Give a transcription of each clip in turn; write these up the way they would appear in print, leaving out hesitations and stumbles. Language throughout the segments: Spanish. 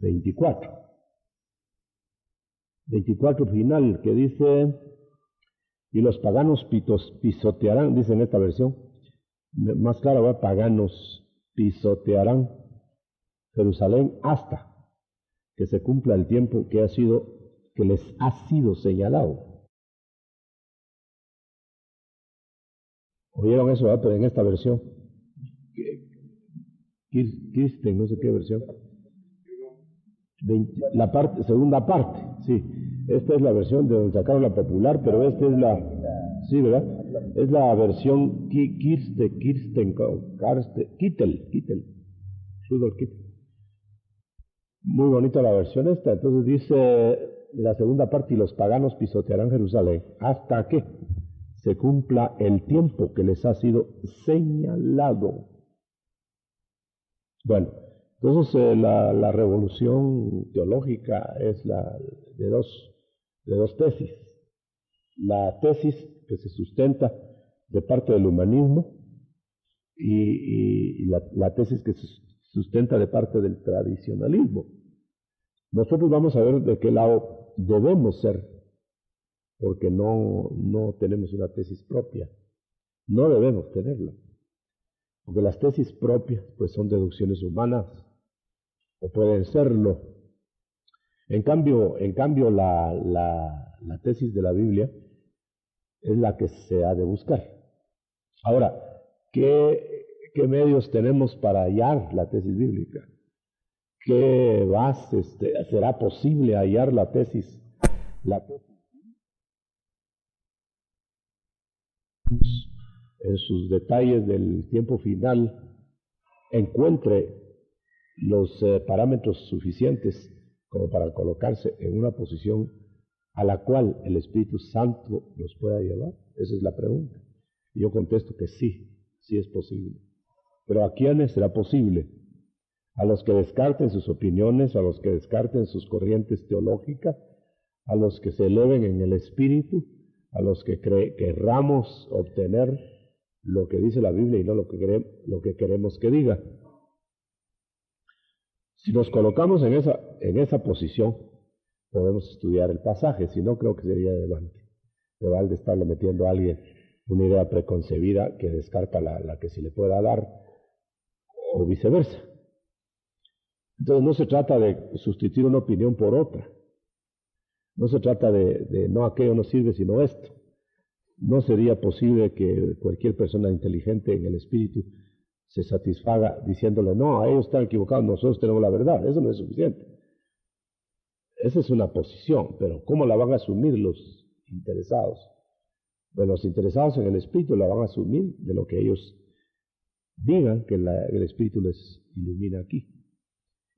24. 24 final, que dice, y los paganos pisotearán, dice en esta versión, más claro, va, paganos pisotearán Jerusalén hasta que se cumpla el tiempo que les ha sido señalado. ¿Oyeron eso? Pero en esta versión, Kirsten, no sé qué versión, segunda parte, sí. Esta es la versión de donde sacaron la popular, pero esta es sí, ¿verdad? Es la versión Kittel. Muy bonita la versión esta. Entonces dice la segunda parte, y los paganos pisotearán Jerusalén hasta que se cumpla el tiempo que les ha sido señalado. Bueno, entonces la revolución teológica es de dos tesis. La tesis que se sustenta de parte del humanismo y la tesis que se sustenta de parte del tradicionalismo. Nosotros vamos a ver de qué lado debemos ser, porque no tenemos una tesis propia. No debemos tenerla. Porque las tesis propias pues son deducciones humanas, o pueden serlo. En cambio la tesis de la Biblia es la que se ha de buscar. Ahora, ¿qué medios tenemos para hallar la tesis bíblica? ¿Qué bases será posible hallar la tesis? En sus detalles del tiempo final encuentre los parámetros suficientes como para colocarse en una posición a la cual el Espíritu Santo nos pueda llevar. Esa es la pregunta. Y yo contesto que sí es posible. Pero ¿a quiénes será posible? A los que descarten sus opiniones, a los que descarten sus corrientes teológicas, a los que se eleven en el Espíritu, a los que querramos obtener lo que dice la Biblia y no lo que queremos que diga. Si nos colocamos en esa posición, podemos estudiar el pasaje, si no creo que sería de balde estarle metiendo a alguien una idea preconcebida que descarta la que se le pueda dar, o viceversa. Entonces no se trata de sustituir una opinión por otra, no se trata de no, aquello no sirve sino esto. No sería posible que cualquier persona inteligente en el espíritu se satisfaga diciéndole, no, a ellos están equivocados, nosotros tenemos la verdad. Eso no es suficiente. Esa es una posición, pero ¿cómo la van a asumir los interesados? Bueno, los interesados en el espíritu la van a asumir de lo que ellos digan que el espíritu les ilumina aquí.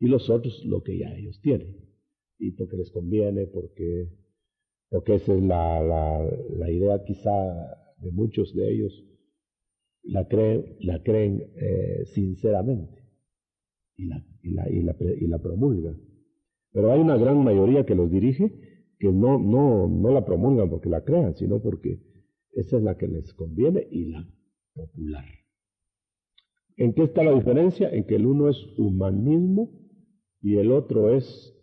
Y los otros lo que ya ellos tienen. Y porque les conviene, porque esa es la idea quizá de muchos de ellos, la creen sinceramente y la promulgan. Pero hay una gran mayoría que los dirige que no la promulgan porque la crean, sino porque esa es la que les conviene y la popular. ¿En qué está la diferencia? En que el uno es humanismo y el otro es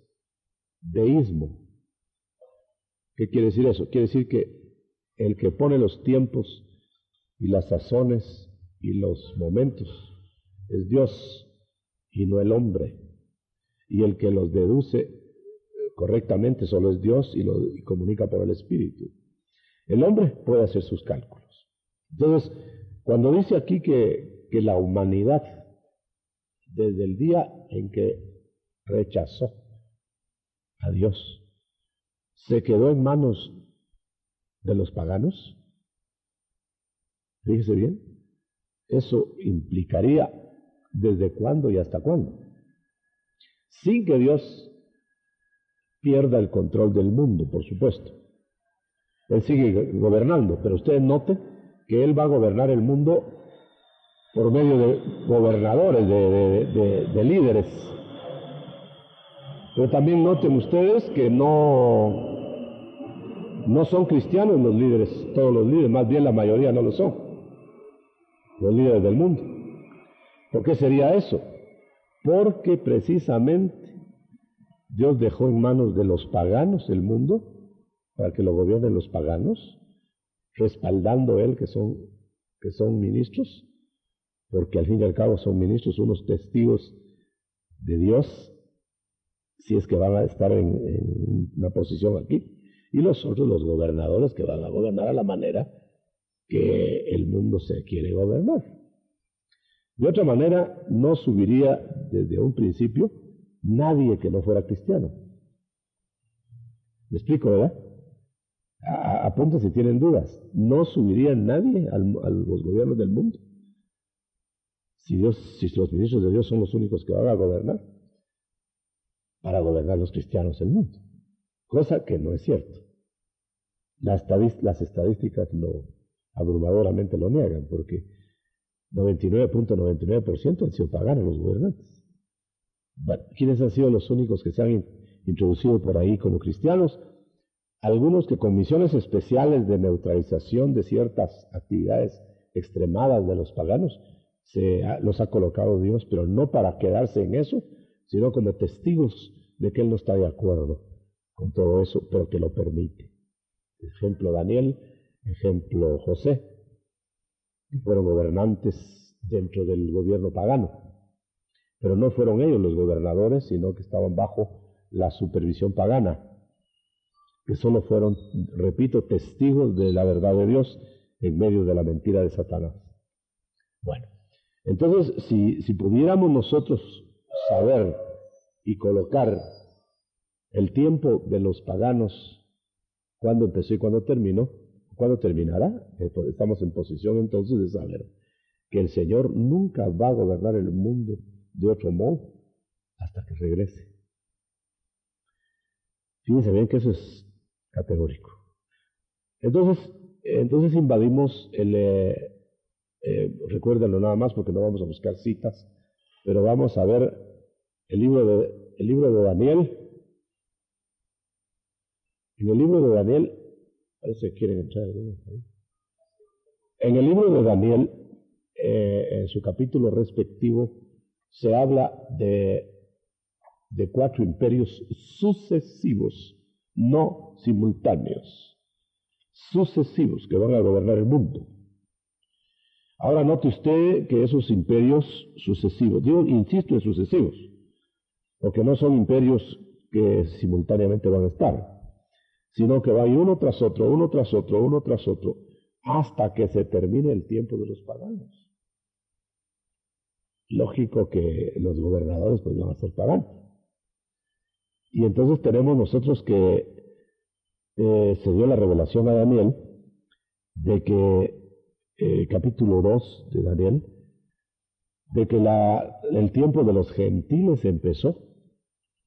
deísmo. ¿Qué quiere decir eso? Quiere decir que el que pone los tiempos y las sazones y los momentos es Dios y no el hombre. Y el que los deduce correctamente solo es Dios y comunica por el Espíritu. El hombre puede hacer sus cálculos. Entonces, cuando dice aquí que la humanidad, desde el día en que rechazó a Dios, se quedó en manos de los paganos, fíjese bien, eso implicaría desde cuándo y hasta cuándo, sin que Dios pierda el control del mundo, por supuesto. Él sigue gobernando, pero ustedes noten que Él va a gobernar el mundo por medio de gobernadores, de líderes. Pero también noten ustedes que no son cristianos los líderes, todos los líderes, más bien la mayoría no lo son, los líderes del mundo. ¿Por qué sería eso? Porque precisamente Dios dejó en manos de los paganos el mundo para que lo gobiernen los paganos, respaldando él que son ministros, porque al fin y al cabo son ministros, unos testigos de Dios, si es que van a estar en una posición aquí, y los otros, los gobernadores que van a gobernar a la manera que el mundo se quiere gobernar. De otra manera, no subiría desde un principio nadie que no fuera cristiano. ¿Me explico, verdad? Apunta si tienen dudas. No subiría nadie a los gobiernos del mundo. Si los ministros de Dios son los únicos que van a gobernar, para gobernar los cristianos el mundo. Cosa que no es cierto. Las estadísticas abrumadoramente lo niegan, porque 99.99% han sido paganos los gobernantes. ¿Quiénes han sido los únicos que se han introducido por ahí como cristianos? Algunos que con misiones especiales de neutralización de ciertas actividades extremadas de los paganos, los ha colocado Dios, pero no para quedarse en eso, sino como testigos de que Él no está de acuerdo con todo eso, pero que lo permite. Ejemplo Daniel, ejemplo José, que fueron gobernantes dentro del gobierno pagano, pero no fueron ellos los gobernadores, sino que estaban bajo la supervisión pagana, que solo fueron, repito, testigos de la verdad de Dios en medio de la mentira de Satanás. Bueno, entonces, si pudiéramos nosotros saber y colocar el tiempo de los paganos, cuándo empezó y cuándo terminó, cuándo terminará, estamos en posición entonces de saber que el Señor nunca va a gobernar el mundo de otro modo hasta que regrese. Fíjense bien que eso es categórico. Entonces invadimos recuérdenlo nada más porque no vamos a buscar citas, pero vamos a ver el libro de Daniel. En el libro de Daniel, parece que quieren entrar algunos ahí. En el libro de Daniel, en su capítulo respectivo, se habla de 4 imperios sucesivos, no simultáneos, sucesivos que van a gobernar el mundo. Ahora note usted que esos imperios sucesivos, yo insisto en sucesivos, porque no son imperios que simultáneamente van a estar, sino que va uno tras otro, uno tras otro, uno tras otro, hasta que se termine el tiempo de los paganos. Lógico que los gobernadores pues van a ser paganos. Y entonces tenemos nosotros que se dio la revelación a Daniel de que capítulo 2 de Daniel, de que el tiempo de los gentiles empezó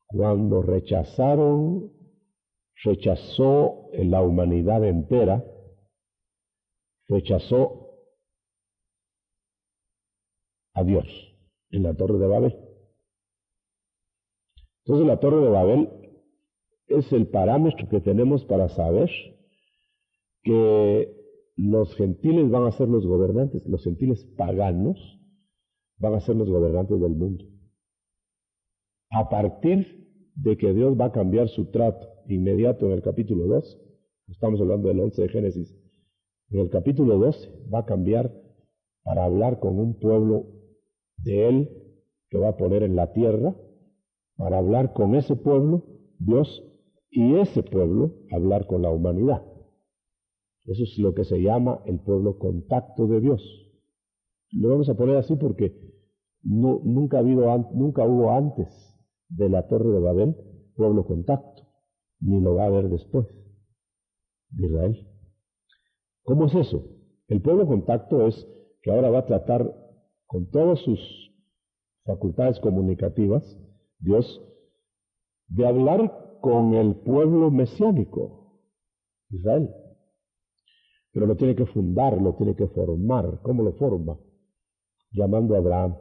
cuando rechazó la humanidad entera, rechazó a Dios en la Torre de Babel. Entonces la Torre de Babel es el parámetro que tenemos para saber que los gentiles van a ser los gobernantes, los gentiles paganos van a ser los gobernantes del mundo. A partir de que Dios va a cambiar su trato inmediato en el capítulo 2, estamos hablando del 11 de Génesis, en el capítulo 12 va a cambiar para hablar con un pueblo de Él que va a poner en la tierra, para hablar con ese pueblo, Dios, y ese pueblo hablar con la humanidad. Eso es lo que se llama el pueblo contacto de Dios. Lo vamos a poner así porque nunca hubo antes de la Torre de Babel pueblo contacto, ni lo va a haber después de Israel. ¿Cómo es eso? El pueblo contacto es que ahora va a tratar con todas sus facultades comunicativas, Dios, de hablar con el pueblo mesiánico, Israel. Pero lo tiene que fundar, lo tiene que formar. ¿Cómo lo forma? Llamando a Abraham.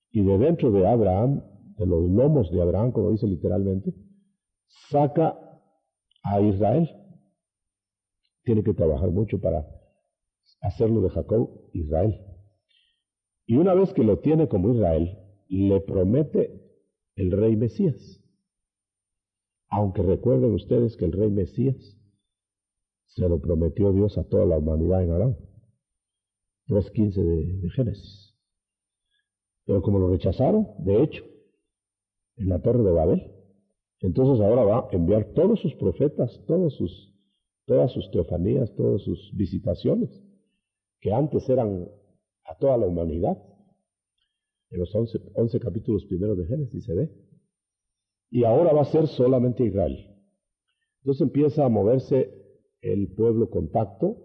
Y de dentro de Abraham, de los lomos de Abraham, como dice literalmente, saca a Israel. Tiene que trabajar mucho para hacerlo de Jacob Israel. Y una vez que lo tiene como Israel, le promete el rey Mesías. Aunque recuerden ustedes que el rey Mesías se lo prometió Dios a toda la humanidad en Abraham, 3:15 de Génesis. Pero como lo rechazaron, de hecho, en la Torre de Babel, entonces ahora va a enviar todos sus profetas, todas sus teofanías, todas sus visitaciones, que antes eran a toda la humanidad. En los 11 capítulos primeros de Génesis se ve. Y ahora va a ser solamente Israel. Entonces empieza a moverse el pueblo contacto,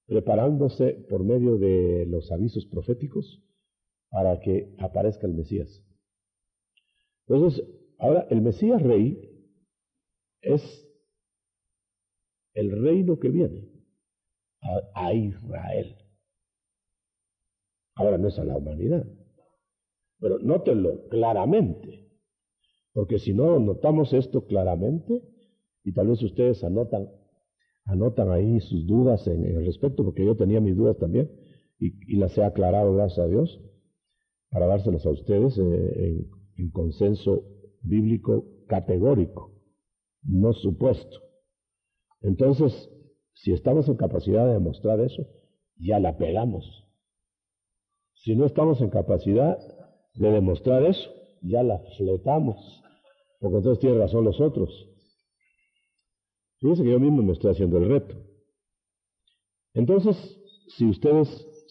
preparándose por medio de los avisos proféticos para que aparezca el Mesías. Entonces, ahora el Mesías rey es el reino que viene a Israel. Ahora no es a la humanidad. Pero nótenlo claramente, porque si no notamos esto claramente, y tal vez ustedes anotan ahí sus dudas en el respecto, porque yo tenía mis dudas también, y las he aclarado, gracias a Dios, para dárselas a ustedes en consenso bíblico categórico, no supuesto. Entonces, si estamos en capacidad de demostrar eso, ya la pegamos. Si no estamos en capacidad de demostrar eso, ya la fletamos, porque entonces tienen razón los otros. Fíjense que yo mismo me estoy haciendo el reto. Entonces, si ustedes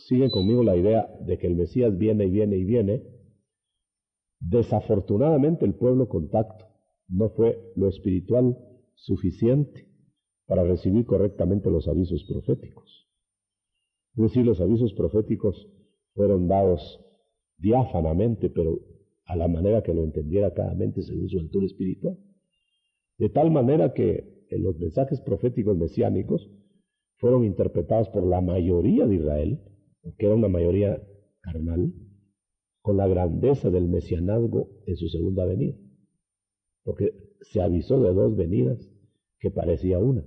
siguen conmigo la idea de que el Mesías viene y viene y viene, desafortunadamente el pueblo contacto no fue lo espiritual suficiente para recibir correctamente los avisos proféticos. Es decir, los avisos proféticos fueron dados diáfanamente, pero a la manera que lo entendiera cada mente según su altura espiritual. De tal manera que los mensajes proféticos mesiánicos fueron interpretados por la mayoría de Israel, que era una mayoría carnal, con la grandeza del mesianazgo en su segunda venida. Porque se avisó de 2 venidas que parecía una.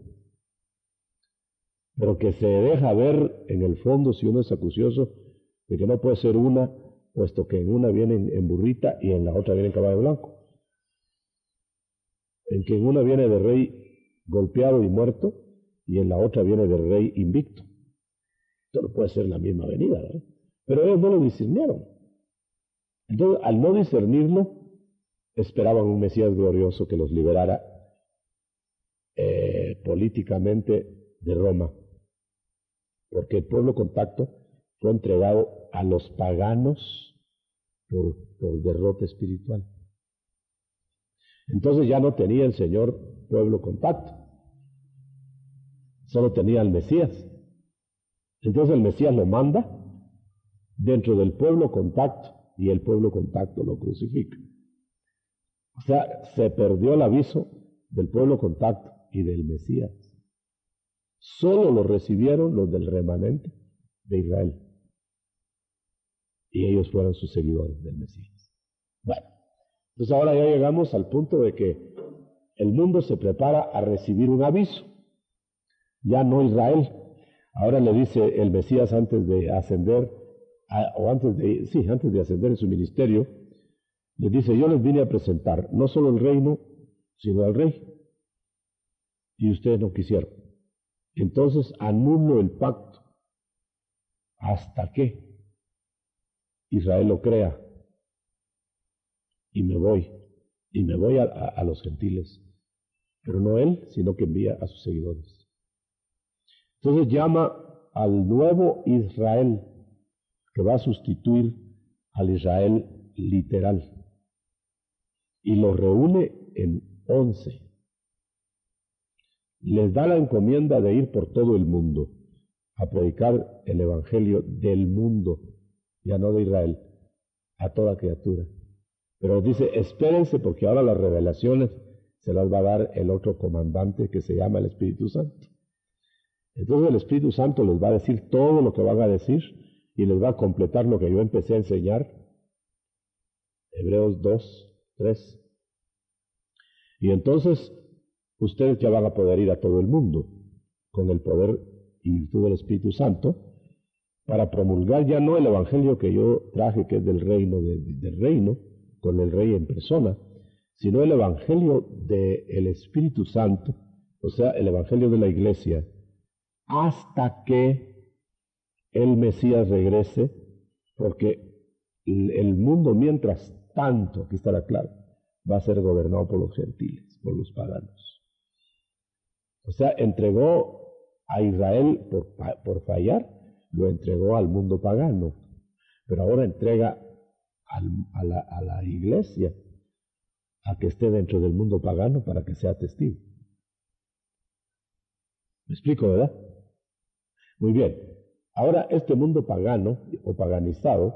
Pero que se deja ver en el fondo, si uno es acucioso, de que no puede ser una, puesto que en una viene en burrita y en la otra viene en caballo blanco. En que en una viene de rey golpeado y muerto, y en la otra viene de rey invicto. Esto no puede ser la misma venida, ¿verdad? Pero ellos no lo discernieron. Entonces, al no discernirlo, esperaban un Mesías glorioso que los liberara políticamente de Roma. Porque el pueblo contacto fue entregado a los paganos por derrota espiritual. Entonces ya no tenía el Señor pueblo contacto, solo tenía al Mesías. Entonces el Mesías lo manda dentro del pueblo contacto y el pueblo contacto lo crucifica. O sea, se perdió el aviso del pueblo contacto y del Mesías. Solo lo recibieron los del remanente de Israel. Y ellos fueron sus seguidores del Mesías. Bueno, entonces ahora ya llegamos al punto de que el mundo se prepara a recibir un aviso. Ya no Israel. Ahora le dice el Mesías antes de ascender, antes de ascender en su ministerio, les dice: yo les vine a presentar no solo el reino, sino al rey. Y ustedes no quisieron. Entonces anulo el pacto hasta que Israel lo crea. Y me voy a los gentiles. Pero no él, sino que envía a sus seguidores. Entonces llama al nuevo Israel, que va a sustituir al Israel literal. Y los reúne en 11. Les da la encomienda de ir por todo el mundo a predicar el evangelio del mundo, ya no de Israel, a toda criatura. Pero dice: espérense, porque ahora las revelaciones se las va a dar el otro comandante que se llama el Espíritu Santo. Entonces el Espíritu Santo les va a decir todo lo que van a decir y les va a completar lo que yo empecé a enseñar. Hebreos 2:3. Y entonces ustedes ya van a poder ir a todo el mundo con el poder y virtud del Espíritu Santo para promulgar ya no el evangelio que yo traje, que es del reino, con el rey en persona, sino el Evangelio del Espíritu Santo, o sea, el Evangelio de la Iglesia, hasta que el Mesías regrese, porque el mundo mientras tanto, aquí está la clave, va a ser gobernado por los gentiles, por los paganos. O sea, entregó a Israel por fallar, lo entregó al mundo pagano, pero ahora entrega a la iglesia a que esté dentro del mundo pagano para que sea testigo. ¿Me explico, verdad? Muy bien. Ahora este mundo pagano o paganizado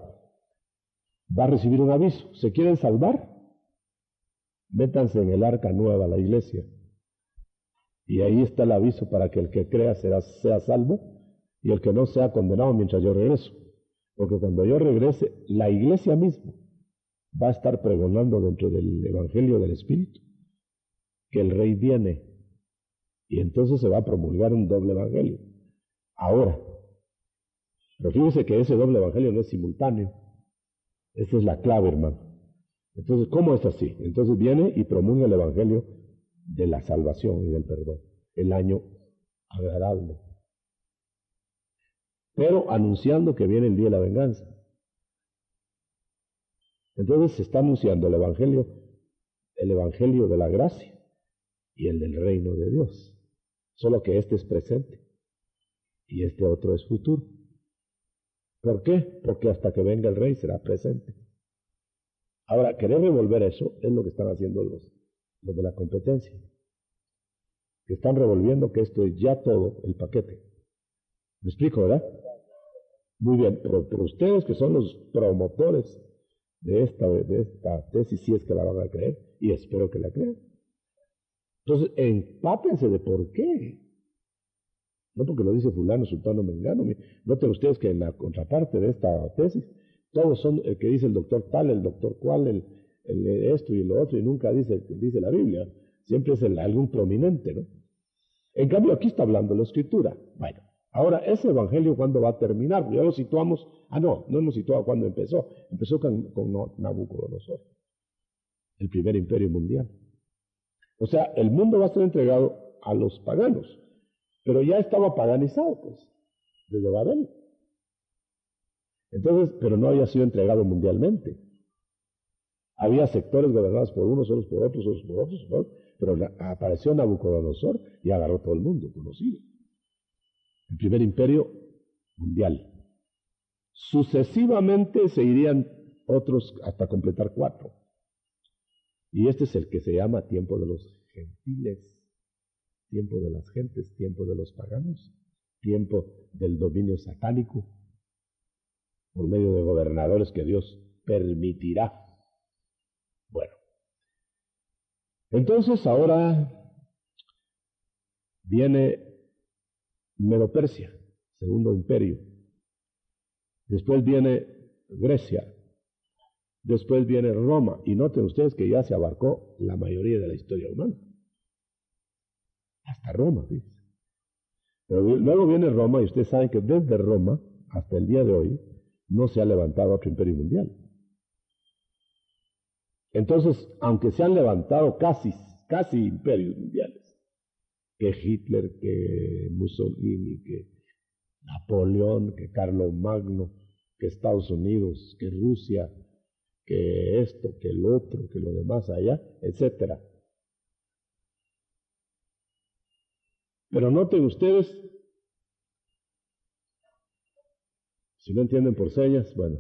va a recibir un aviso. ¿Se quieren salvar? Métanse en el arca nueva, la iglesia. Y ahí está el aviso para que el que crea sea salvo y el que no sea condenado mientras yo regreso. Porque cuando yo regrese, la iglesia misma va a estar pregonando dentro del Evangelio del Espíritu que el Rey viene. Y entonces se va a promulgar un doble Evangelio. Ahora, pero fíjense que ese doble Evangelio no es simultáneo. Esa es la clave, hermano. Entonces, ¿cómo es así? Entonces viene y promulga el Evangelio de la salvación y del perdón. El año agradable. Pero anunciando que viene el día de la venganza. Entonces se está anunciando el Evangelio de la gracia y el del reino de Dios. Solo que este es presente y este otro es futuro. ¿Por qué? Porque hasta que venga el rey será presente. Ahora, querer revolver eso es lo que están haciendo los de la competencia. Que están revolviendo que esto es ya todo el paquete. ¿Me explico, verdad? Muy bien, pero ustedes que son los promotores de esta tesis, si es que la van a creer, y espero que la crean. Entonces, empápense de por qué. No porque lo dice fulano, sultano, mengano. Noten ustedes que en la contraparte de esta tesis, todos son el que dice el doctor tal, el doctor cual, el esto y lo otro, y nunca dice la Biblia. Siempre es algún prominente, ¿no? En cambio, aquí está hablando la Escritura. Bueno, ahora, ese evangelio, ¿cuándo va a terminar? Ya lo situamos. No hemos situado cuándo empezó. Empezó con Nabucodonosor, el primer imperio mundial. O sea, el mundo va a ser entregado a los paganos, pero ya estaba paganizado, pues, desde Babel. Entonces, pero no había sido entregado mundialmente. Había sectores gobernados por unos, otros por otros, otros por otros, pero apareció Nabucodonosor y agarró todo el mundo conocido. El primer imperio mundial. Sucesivamente se irían otros hasta completar 4. Y este es el que se llama tiempo de los gentiles, tiempo de las gentes, tiempo de los paganos, tiempo del dominio satánico, por medio de gobernadores que Dios permitirá. Bueno, entonces ahora viene Medo-Persia, segundo imperio. Después viene Grecia. Después viene Roma. Y noten ustedes que ya se abarcó la mayoría de la historia humana. Hasta Roma, fíjense. Pero luego viene Roma y ustedes saben que desde Roma hasta el día de hoy no se ha levantado otro imperio mundial. Entonces, aunque se han levantado casi imperios mundiales, que Hitler, que Mussolini, que Napoleón, que Carlomagno, que Estados Unidos, que Rusia, que esto, que el otro, que lo demás allá, etcétera. Pero noten ustedes, si no entienden por señas, bueno,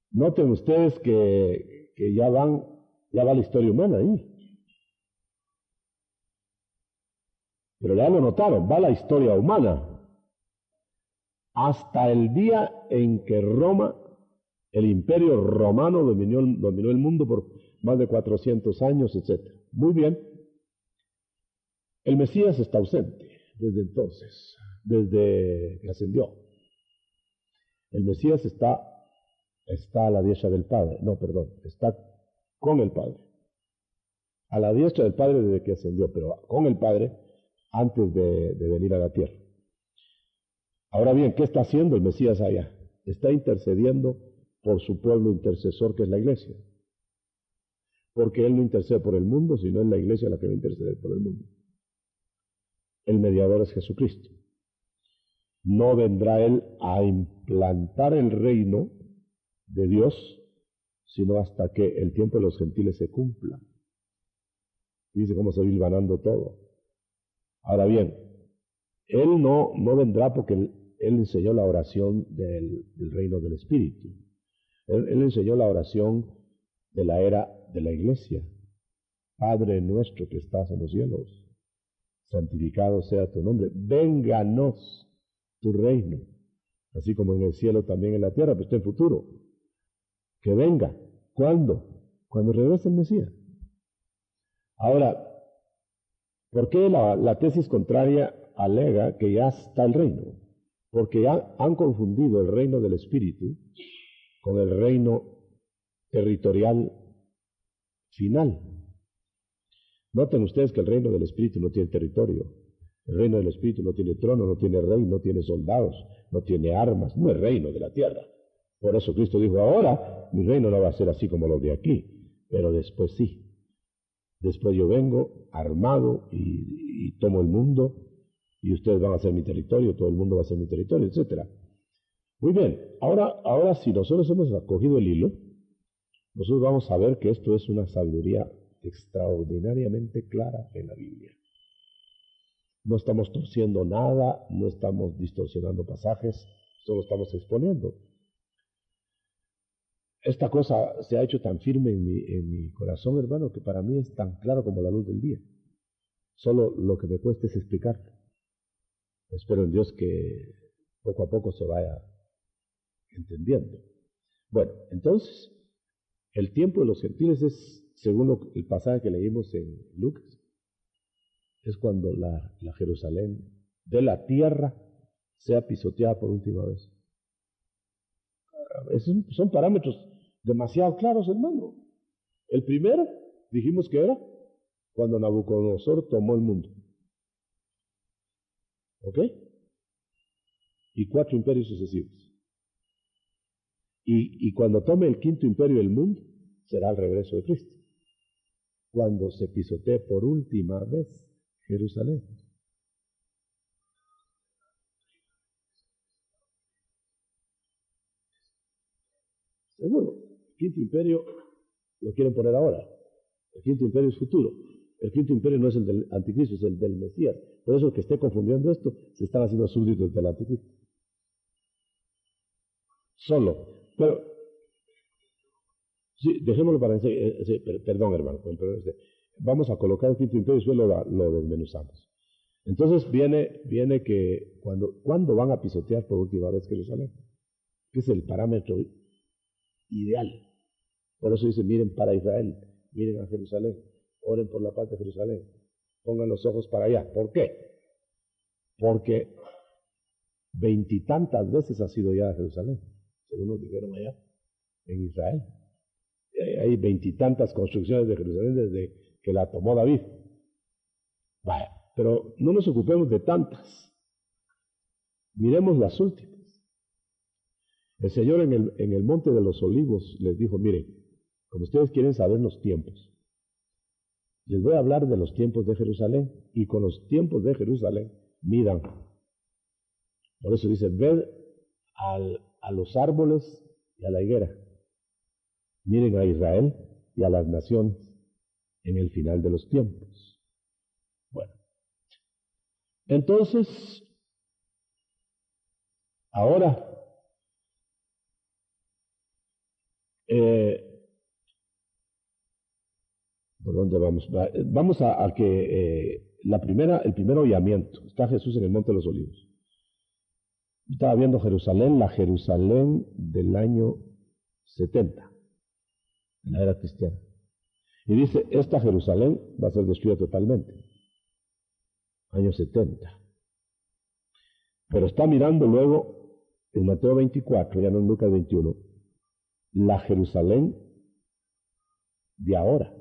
noten ustedes que ya va la historia humana ahí. Pero ya lo notaron, va la historia humana. Hasta el día en que Roma, el imperio romano dominó el mundo por más de 400 años, etc. Muy bien. El Mesías está ausente desde entonces, desde que ascendió. El Mesías está a la diestra del Padre. No, perdón, está con el Padre. A la diestra del Padre desde que ascendió, pero con el Padre antes de venir a la tierra. Ahora bien, ¿qué está haciendo el Mesías allá? Está intercediendo por su pueblo intercesor, que es la iglesia. porque Él no intercede por el mundo, sino es la iglesia la que va a interceder por el mundo. El mediador es Jesucristo. No vendrá Él a implantar el reino de Dios, sino hasta que el tiempo de los gentiles se cumpla. Dice cómo se va hilvanando todo. Ahora bien, Él no vendrá porque Él enseñó la oración del reino del Espíritu. Él enseñó la oración de la era de la iglesia. Padre nuestro que estás en los cielos, santificado sea tu nombre. Vénganos tu reino, así como en el cielo también en la tierra, pero está en futuro. Que venga. ¿Cuándo? Cuando regrese el Mesías. Ahora, ¿por qué la tesis contraria alega que ya está el reino? Porque ya han confundido el reino del Espíritu con el reino territorial final. Noten ustedes que el reino del Espíritu no tiene territorio. El reino del Espíritu no tiene trono, no tiene rey, no tiene soldados, no tiene armas, no es reino de la tierra. Por eso Cristo dijo, ahora mi reino no va a ser así como los de aquí, pero después sí. Después yo vengo armado y tomo el mundo y ustedes van a ser mi territorio, todo el mundo va a ser mi territorio, etc. Muy bien, ahora si nosotros hemos acogido el hilo, nosotros vamos a ver que esto es una sabiduría extraordinariamente clara en la Biblia. No estamos torciendo nada, no estamos distorsionando pasajes, solo estamos exponiendo. Esta cosa se ha hecho tan firme en mi corazón, hermano, que para mí es tan claro como la luz del día. Solo lo que me cuesta es explicarlo. Espero en Dios que poco a poco se vaya entendiendo. Bueno, entonces, el tiempo de los gentiles es, según el pasaje que leímos en Lucas, es cuando la Jerusalén de la tierra sea pisoteada por última vez. Son parámetros demasiado claros, hermano. El primero, dijimos que era cuando Nabucodonosor tomó el mundo. ¿Ok? Y 4 imperios sucesivos. Y cuando tome el 5.º imperio del mundo, será el regreso de Cristo. Cuando se pisotee por última vez Jerusalén. Seguro, el 5.º imperio lo quieren poner ahora. El 5.º imperio es futuro. El 5.º imperio no es el del anticristo, es el del Mesías. Por eso el que esté confundiendo esto, se están haciendo súbditos del anticristo. Solo. Pero, sí, dejémoslo para perdón, hermano. Vamos a colocar el 5.º imperio y después lo desmenuzamos. Entonces viene que cuando van a pisotear por última vez Jerusalén, que es el parámetro ideal. Por eso dice, miren para Israel, miren a Jerusalén, oren por la paz de Jerusalén, pongan los ojos para allá. ¿Por qué? Porque 20 y tantas veces ha sido ya Jerusalén, según nos dijeron allá, en Israel. Hay 20 y tantas construcciones de Jerusalén desde que la tomó David. Vaya, pero no nos ocupemos de tantas. Miremos las últimas. El Señor en el Monte de los Olivos les dijo, miren, como ustedes quieren saber los tiempos, les voy a hablar de los tiempos de Jerusalén, y con los tiempos de Jerusalén midan. Por eso dice, ved a los árboles y a la higuera. Miren a Israel y a las naciones en el final de los tiempos. Bueno, entonces, ahora, ¿por dónde vamos? Vamos a que el primer hollamiento. Está Jesús en el Monte de los Olivos. Estaba viendo Jerusalén, la Jerusalén del año 70, en la era cristiana. Y dice, esta Jerusalén va a ser destruida totalmente. Año 70. Pero está mirando luego en Mateo 24, ya no en Lucas 21, la Jerusalén de ahora.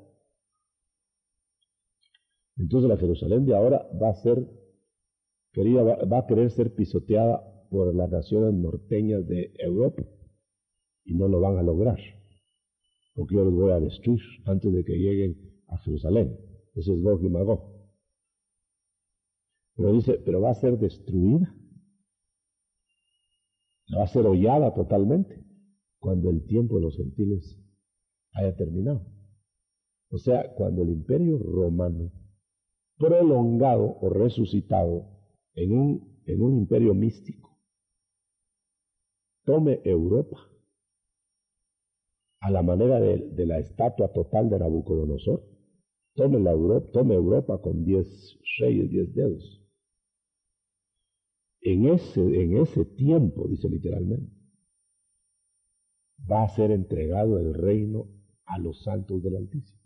Entonces la Jerusalén de ahora va a querer ser pisoteada por las naciones norteñas de Europa y no lo van a lograr. porque yo los voy a destruir antes de que lleguen a Jerusalén. Ese es Gog y Magog. Pero dice, pero va a ser destruida, va a ser hollada totalmente cuando el tiempo de los gentiles haya terminado. O sea, cuando el imperio romano, prolongado o resucitado en un imperio místico, tome Europa a la manera de la estatua total de Nabucodonosor, tome Europa con 10 reyes, 10 dedos. En ese tiempo, dice literalmente, va a ser entregado el reino a los santos del Altísimo.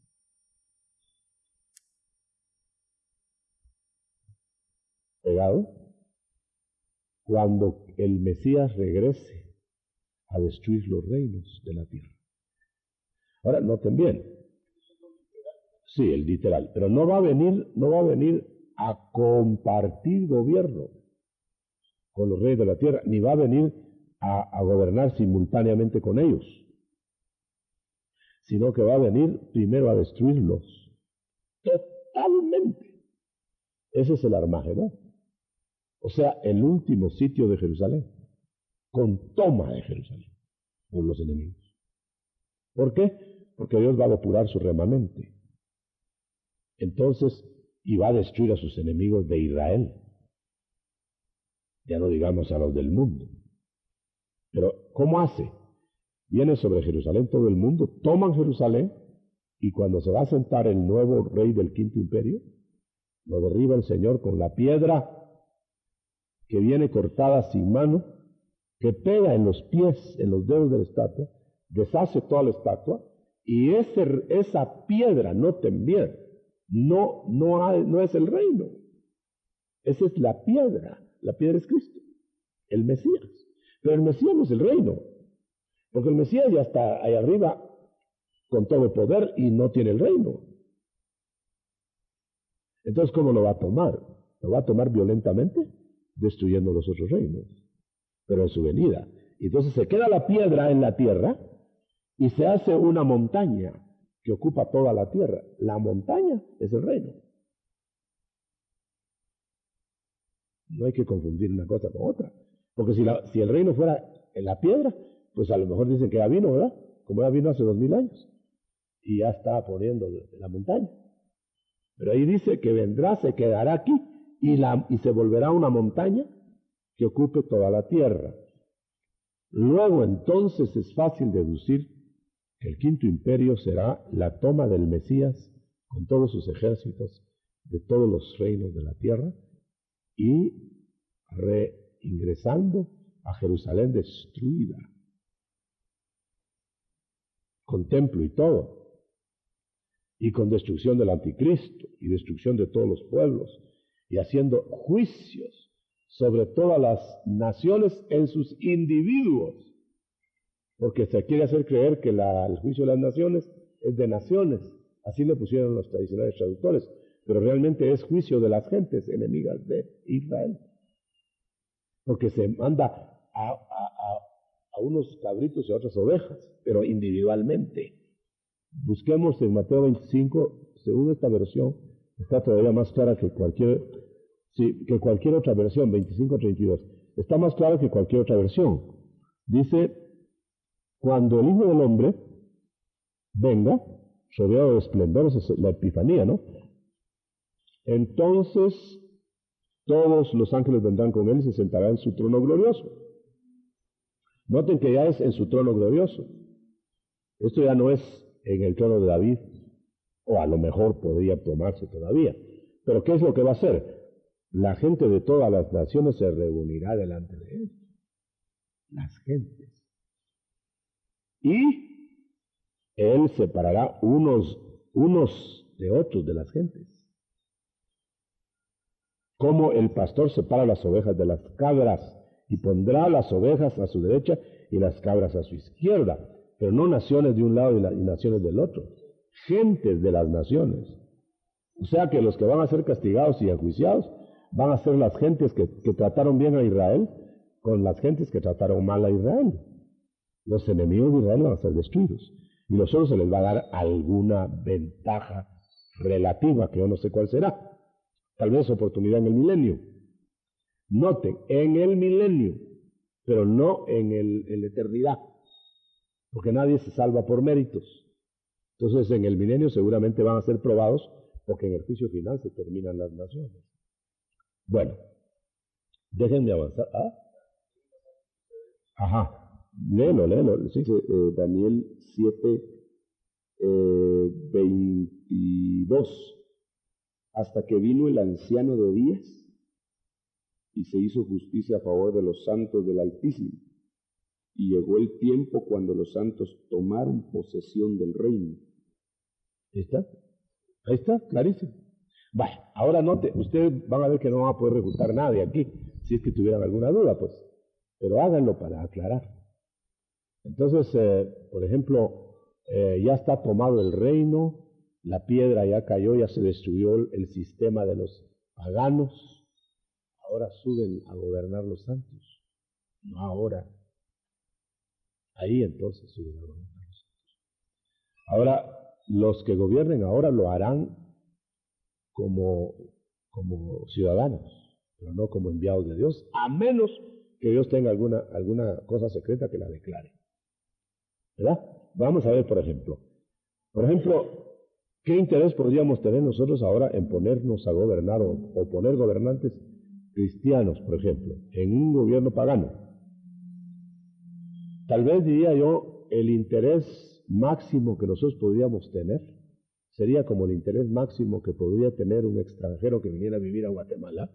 Entregado cuando el Mesías regrese a destruir los reinos de la tierra. Ahora, noten bien, sí, el literal, pero no va a venir a compartir gobierno con los reyes de la tierra, ni va a venir a gobernar simultáneamente con ellos, sino que va a venir primero a destruirlos totalmente. Ese es el Armagedón, o sea, el último sitio de Jerusalén, con toma de Jerusalén por los enemigos. ¿Por qué? Porque Dios va a depurar su remanente. Entonces, y va a destruir a sus enemigos de Israel. Ya no digamos a los del mundo. Pero, ¿cómo hace? Viene sobre Jerusalén todo el mundo, toman Jerusalén, y cuando se va a sentar el nuevo rey del quinto imperio, lo derriba el Señor con la piedra que viene cortada sin mano, que pega en los pies, en los dedos de la estatua, deshace toda la estatua, y esa piedra, noten bien, no es el reino. Esa es la piedra es Cristo, el Mesías. Pero el Mesías no es el reino, porque el Mesías ya está ahí arriba con todo poder y no tiene el reino. Entonces, ¿cómo lo va a tomar? Lo va a tomar violentamente, destruyendo los otros reinos, pero en su venida. Entonces se queda la piedra en la tierra y se hace una montaña que ocupa toda la tierra. La montaña es el reino. No hay que confundir una cosa con otra, porque si el reino fuera en la piedra, pues a lo mejor dicen que ya vino, ¿verdad? Como ya vino hace 2000 años y ya está poniendo la montaña. Pero ahí dice que vendrá, se quedará aquí y se volverá una montaña que ocupe toda la tierra. Luego entonces es fácil deducir que el quinto imperio será la toma del Mesías con todos sus ejércitos de todos los reinos de la tierra y reingresando a Jerusalén destruida, con templo y todo, y con destrucción del anticristo y destrucción de todos los pueblos, y haciendo juicios sobre todas las naciones en sus individuos, porque se quiere hacer creer que el juicio de las naciones es de naciones, así le pusieron los tradicionales traductores, pero realmente es juicio de las gentes enemigas de Israel, porque se manda a unos cabritos y a otras ovejas, pero individualmente. Busquemos en Mateo 25, según esta versión, está todavía más clara que cualquier otra versión, 25-32. Está más clara que cualquier otra versión. Dice, cuando el Hijo del Hombre venga, rodeado de esplendor, es la Epifanía, ¿no? Entonces todos los ángeles vendrán con él y se sentará en su trono glorioso. Noten que ya es en su trono glorioso. Esto ya no es en el trono de David, o a lo mejor podría tomarse todavía. Pero ¿qué es lo que va a hacer? La gente de todas las naciones se reunirá delante de él. Las gentes. Y él separará unos de otros de las gentes. Como el pastor separa las ovejas de las cabras, y pondrá las ovejas a su derecha y las cabras a su izquierda, pero no naciones de un lado y naciones del otro, gentes de las naciones. O sea que los que van a ser castigados y enjuiciados van a ser las gentes que trataron bien a Israel con las gentes que trataron mal a Israel. Los enemigos de Israel van a ser destruidos. Y los otros se les va a dar alguna ventaja relativa, que yo no sé cuál será. Tal vez oportunidad en el milenio. Noten, en el milenio, pero no en la eternidad, porque nadie se salva por méritos. Entonces, en el milenio seguramente van a ser probados, porque en el juicio final se terminan las naciones. Bueno, déjenme avanzar. ¿Ah? Ajá, léelo. Sí, Daniel 7, 22. Hasta que vino el anciano de días y se hizo justicia a favor de los santos del Altísimo. Y llegó el tiempo cuando los santos tomaron posesión del reino. Ahí está, clarísimo. Bueno, ahora note, ustedes van a ver que no van a poder refutar nadie aquí, si es que tuvieran alguna duda, pues, pero háganlo para aclarar. Entonces, por ejemplo, ya está tomado el reino, la piedra ya cayó, ya se destruyó el sistema de los paganos, ahora suben a gobernar los santos, no ahora. Ahí entonces suben a gobernar los santos. Ahora, los que gobiernen ahora lo harán como ciudadanos, pero no como enviados de Dios, a menos que Dios tenga alguna cosa secreta que la declare. ¿Verdad? Vamos a ver, por ejemplo, ¿qué interés podríamos tener nosotros ahora en ponernos a gobernar o poner gobernantes cristianos, por ejemplo, en un gobierno pagano? Tal vez diría yo, el interés máximo que nosotros podríamos tener sería como el interés máximo que podría tener un extranjero que viniera a vivir a Guatemala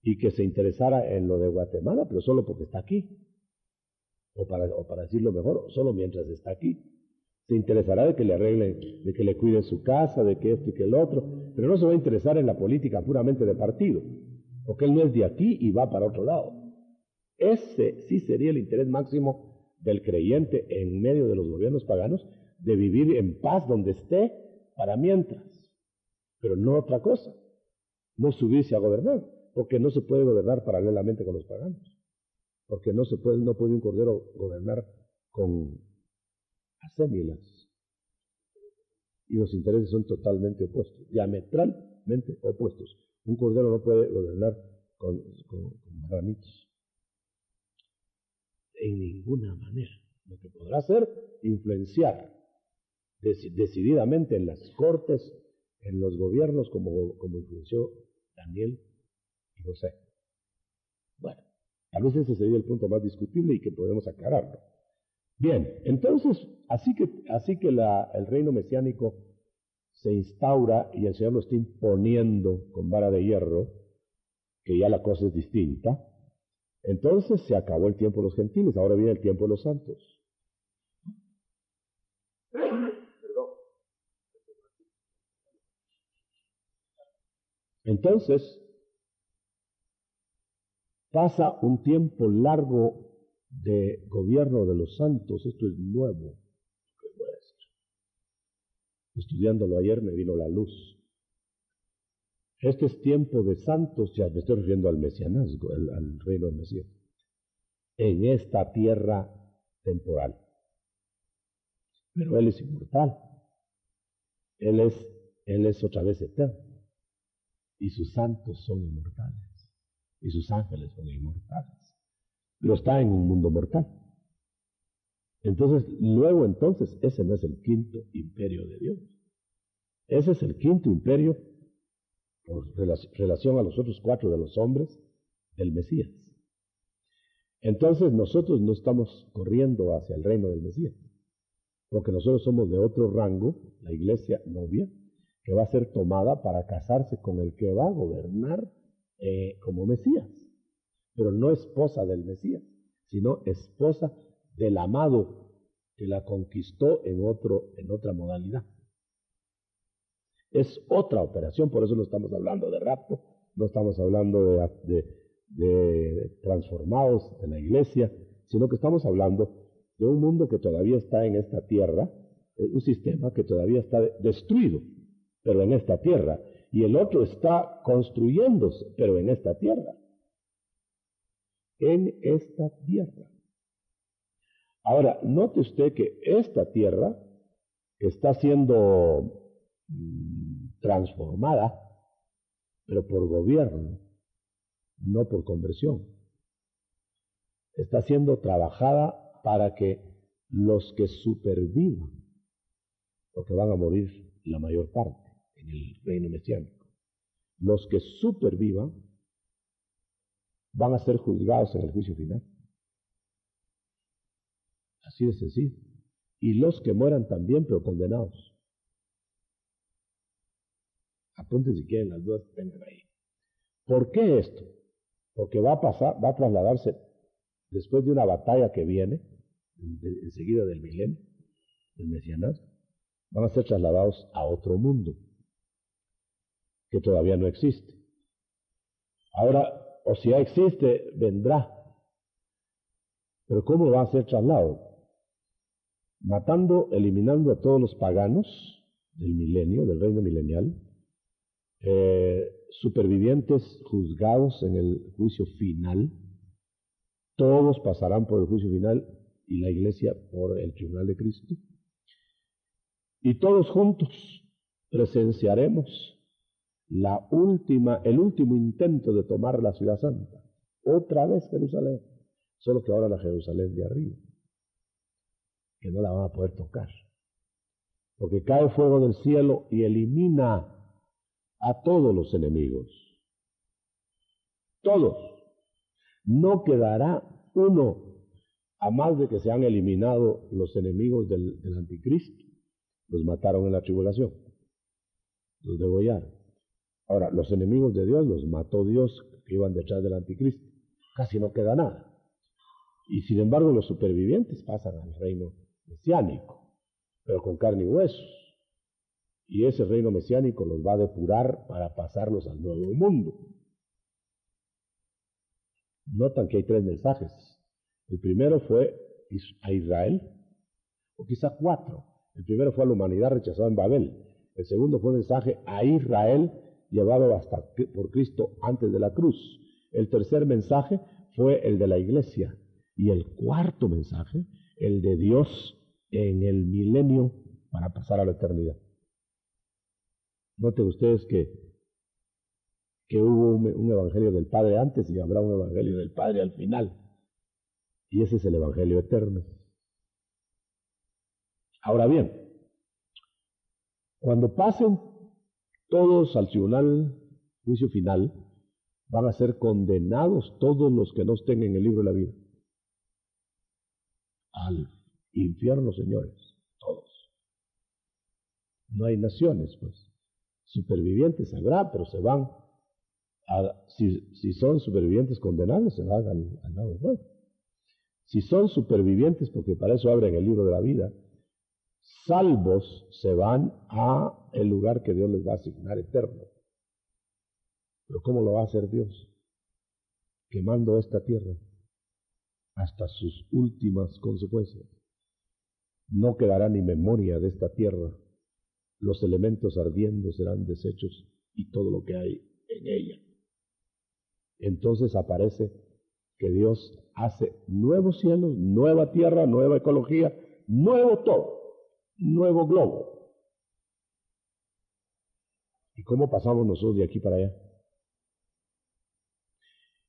y que se interesara en lo de Guatemala, pero solo porque está aquí. O para decirlo mejor, solo mientras está aquí. Se interesará de que le arreglen, de que le cuiden su casa, de que esto y que el otro, pero no se va a interesar en la política puramente de partido, porque él no es de aquí y va para otro lado. Ese sí sería el interés máximo del creyente en medio de los gobiernos paganos, de vivir en paz donde esté para mientras, pero no otra cosa, no subirse a gobernar, porque no se puede gobernar paralelamente con los paganos, porque no puede un cordero gobernar con asémilas, y los intereses son totalmente opuestos, diametralmente opuestos. Un cordero no puede gobernar con marranitos, en ninguna manera. Lo que podrá hacer, influenciar decididamente en las cortes, en los gobiernos, como influenció Daniel y José. Bueno, a veces ese sería el punto más discutible y que podemos aclararlo. Bien, entonces, así que el reino mesiánico se instaura y el Señor lo está imponiendo con vara de hierro, que ya la cosa es distinta. Entonces se acabó el tiempo de los gentiles, ahora viene el tiempo de los santos. Entonces, pasa un tiempo largo de gobierno de los santos. Esto es nuevo, ¿qué voy a decir? Estudiándolo ayer me vino la luz. Este es tiempo de santos, ya me estoy refiriendo al mesianazgo, al reino del Mesías, en esta tierra temporal. Pero Él es inmortal. Él es otra vez eterno. Y sus santos son inmortales. Y sus ángeles son inmortales. Pero está en un mundo mortal. Entonces, ese no es el quinto imperio de Dios. Ese es el quinto imperio por relación a los otros cuatro de los hombres del Mesías. Entonces, nosotros no estamos corriendo hacia el reino del Mesías, porque nosotros somos de otro rango, la iglesia novia, que va a ser tomada para casarse con el que va a gobernar como Mesías, pero no esposa del Mesías, sino esposa del amado que la conquistó en otra modalidad. Es otra operación, por eso no estamos hablando de rapto, no estamos hablando de transformados de la iglesia, sino que estamos hablando de un mundo que todavía está en esta tierra, un sistema que todavía está destruido, pero en esta tierra, y el otro está construyéndose, pero en esta tierra. En esta tierra. Ahora, note usted que esta tierra está siendo transformada, pero por gobierno, no por conversión. Está siendo trabajada para que los que supervivan, porque van a morir la mayor parte en el reino mesiánico, los que supervivan van a ser juzgados en el juicio final. Así de sencillo. Y los que mueran también, pero condenados. Apunten si quieren las dudas que tengan ahí. ¿Por qué esto? Porque va a trasladarse después de una batalla que viene, enseguida del milenio, del mesianato, van a ser trasladados a otro mundo que todavía no existe. Ahora, o si ya existe, vendrá. Pero ¿cómo va a ser traslado? Matando, eliminando a todos los paganos del milenio, del reino milenial, supervivientes juzgados en el juicio final, todos pasarán por el juicio final y la iglesia por el tribunal de Cristo. Y todos juntos presenciaremos el último intento de tomar la ciudad santa. Otra vez Jerusalén, solo que ahora la Jerusalén de arriba, que no la van a poder tocar. Porque cae fuego del cielo y elimina a todos los enemigos. Todos. No quedará uno, a más de que se han eliminado los enemigos del anticristo. Los mataron en la tribulación. Los degollaron. Ahora, los enemigos de Dios los mató Dios que iban detrás del anticristo. Casi no queda nada. Y sin embargo, los supervivientes pasan al reino mesiánico, pero con carne y huesos. Y ese reino mesiánico los va a depurar para pasarlos al nuevo mundo. Notan que hay 3 mensajes. El primero fue a Israel, o quizá 4. El primero fue a la humanidad rechazada en Babel. El segundo fue un mensaje a Israel llevado hasta por Cristo antes de la cruz. El tercer mensaje fue el de la iglesia. Y el cuarto mensaje, el de Dios en el milenio para pasar a la eternidad. Noten ustedes que hubo un evangelio del Padre antes y habrá un evangelio del Padre al final. Y ese es el evangelio eterno. Ahora bien, cuando pasen todos al tribunal, juicio final, van a ser condenados todos los que no estén en el libro de la vida. Al infierno, señores, todos. No hay naciones, pues. Supervivientes habrá, pero se van si son supervivientes condenables, se van al lado del fuego. Si son supervivientes, porque para eso abren el libro de la vida, salvos, se van a el lugar que Dios les va a asignar eterno. Pero ¿cómo lo va a hacer Dios? Quemando esta tierra hasta sus últimas consecuencias. No quedará ni memoria de esta tierra. Los elementos ardiendo serán deshechos y todo lo que hay en ella. Entonces aparece que Dios hace nuevos cielos, nueva tierra, nueva ecología, nuevo todo, nuevo globo. ¿Y cómo pasamos nosotros de aquí para allá?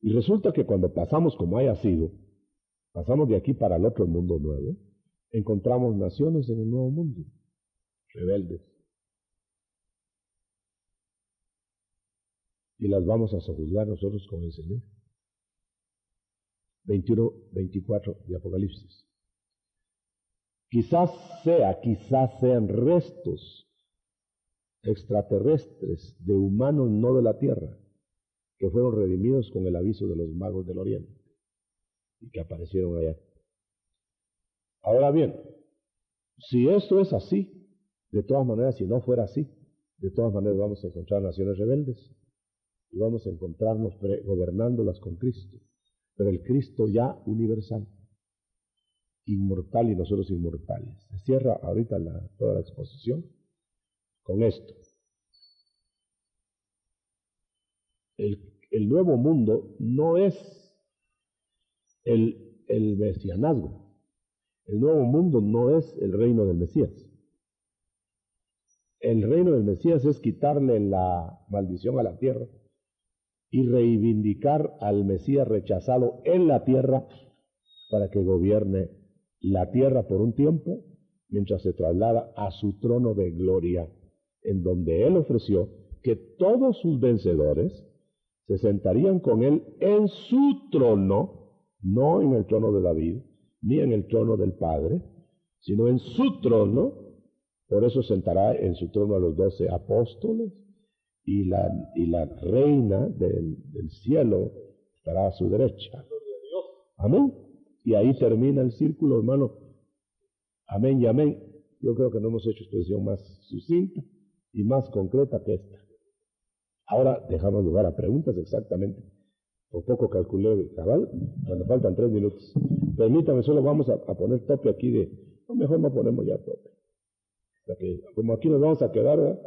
Y resulta que cuando pasamos como haya sido, pasamos de aquí para el otro mundo nuevo, encontramos naciones en el nuevo mundo, rebeldes. Y las vamos a sojuzgar nosotros con el Señor. 21, 24 de Apocalipsis. Quizás sean restos extraterrestres de humanos no de la tierra, que fueron redimidos con el aviso de los magos del Oriente y que aparecieron allá. Ahora bien, si esto es así, de todas maneras, si no fuera así, de todas maneras vamos a encontrar naciones rebeldes y vamos a encontrarnos gobernándolas con Cristo, pero el Cristo ya universal, inmortal y nosotros inmortales. Se cierra ahorita toda la exposición con esto. El nuevo mundo no es el mesianazgo. El nuevo mundo no es el reino del Mesías. El reino del Mesías es quitarle la maldición a la tierra y reivindicar al Mesías rechazado en la tierra para que gobierne la tierra por un tiempo mientras se traslada a su trono de gloria, en donde él ofreció que todos sus vencedores se sentarían con él en su trono, no en el trono de David, ni en el trono del Padre, sino en su trono. Por eso sentará en su trono a los 12 apóstoles y la reina del cielo estará a su derecha. Amén. Y ahí termina el círculo, hermano. Amén y amén. Yo creo que no hemos hecho expresión más sucinta y más concreta que esta. Ahora dejamos lugar a preguntas exactamente. Por poco calculé cabal, cuando faltan 3 minutos. Permítame, solo vamos a poner tope aquí no, mejor no ponemos ya tope. O sea que, como aquí nos vamos a quedar, ¿verdad?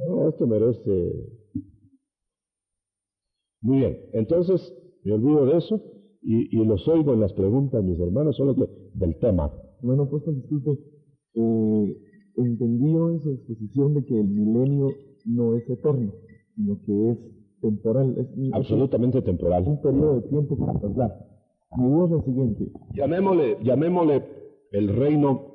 No, esto merece. Muy bien, entonces me olvido de eso y los oigo en las preguntas, mis hermanos, solo que del tema. Bueno, pues disculpe, entendí en su exposición de que el milenio no es eterno, sino que es temporal. Absolutamente temporal. Un periodo de tiempo para pasar. Mi duda es la siguiente. Llamémosle el reino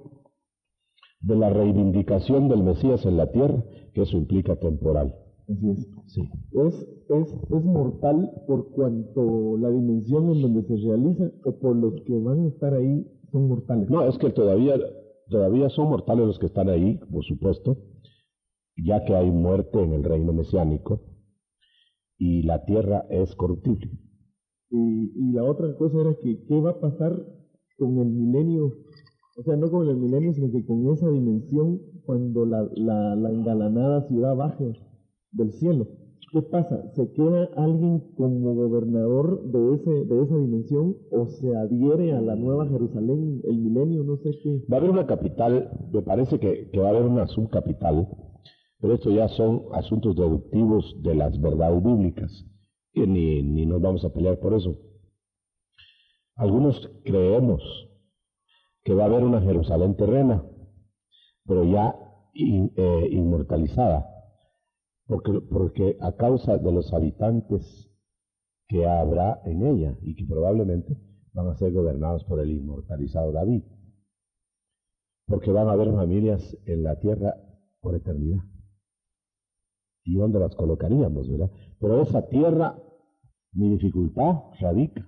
de la reivindicación del Mesías en la tierra, que eso implica temporal. Así es. Sí. ¿Es mortal por cuanto la dimensión en donde se realiza o por los que van a estar ahí son mortales? No, es que todavía son mortales los que están ahí, por supuesto, ya que hay muerte en el reino mesiánico y la tierra es corruptible. Y la otra cosa era que ¿qué va a pasar con el milenio? O sea, no con el milenio, sino que con esa dimensión cuando la engalanada ciudad baje del cielo. ¿Qué pasa? ¿Se queda alguien como gobernador de esa dimensión o se adhiere a la nueva Jerusalén, el milenio? No sé qué. Va a haber una capital, me parece que va a haber una subcapital, pero esto ya son asuntos deductivos de las verdades bíblicas, que ni nos vamos a pelear por eso. Algunos creemos que va a haber una Jerusalén terrena, pero ya inmortalizada, porque a causa de los habitantes que habrá en ella y que probablemente van a ser gobernados por el inmortalizado David, porque van a haber familias en la tierra por eternidad. ¿Y dónde las colocaríamos, verdad? Pero esa tierra, mi dificultad radica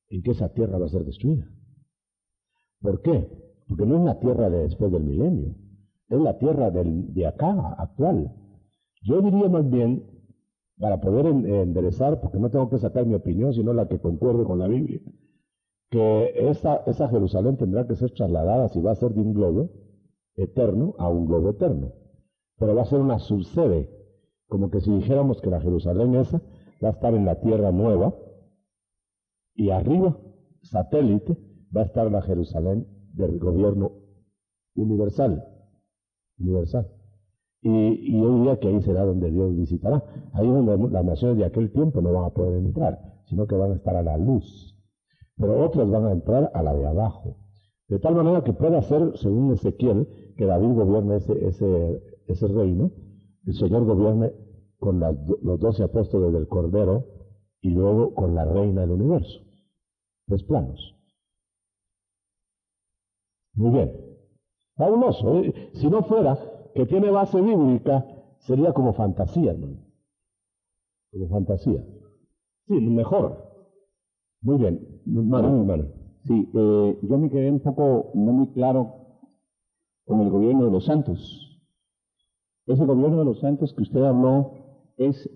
en que esa tierra va a ser destruida. ¿Por qué? Porque no es la tierra de después del milenio, es la tierra de acá, actual. Yo diría más bien, para poder enderezar, porque no tengo que sacar mi opinión, sino la que concuerde con la Biblia, que esa Jerusalén tendrá que ser trasladada, si va a ser de un globo eterno a un globo eterno, pero va a ser una subsede, como que si dijéramos que la Jerusalén esa va a estar en la tierra nueva, y arriba, satélite, va a estar la Jerusalén del gobierno universal. Y yo diría que ahí será donde Dios visitará. Ahí es donde las naciones de aquel tiempo no van a poder entrar, sino que van a estar a la luz. Pero otras van a entrar a la de abajo. De tal manera que pueda ser, según Ezequiel, que David gobierne ese reino, el Señor gobierne con los 12 apóstoles del Cordero y luego con la reina del universo. 3 planos. Muy bien. Fabuloso. Si no fuera que tiene base bíblica, sería como fantasía, hermano. Como fantasía. Sí, mejor. Muy bien. Hermano. Sí, yo me quedé un poco no muy claro con el gobierno de los santos. Ese gobierno de los santos que usted habló es,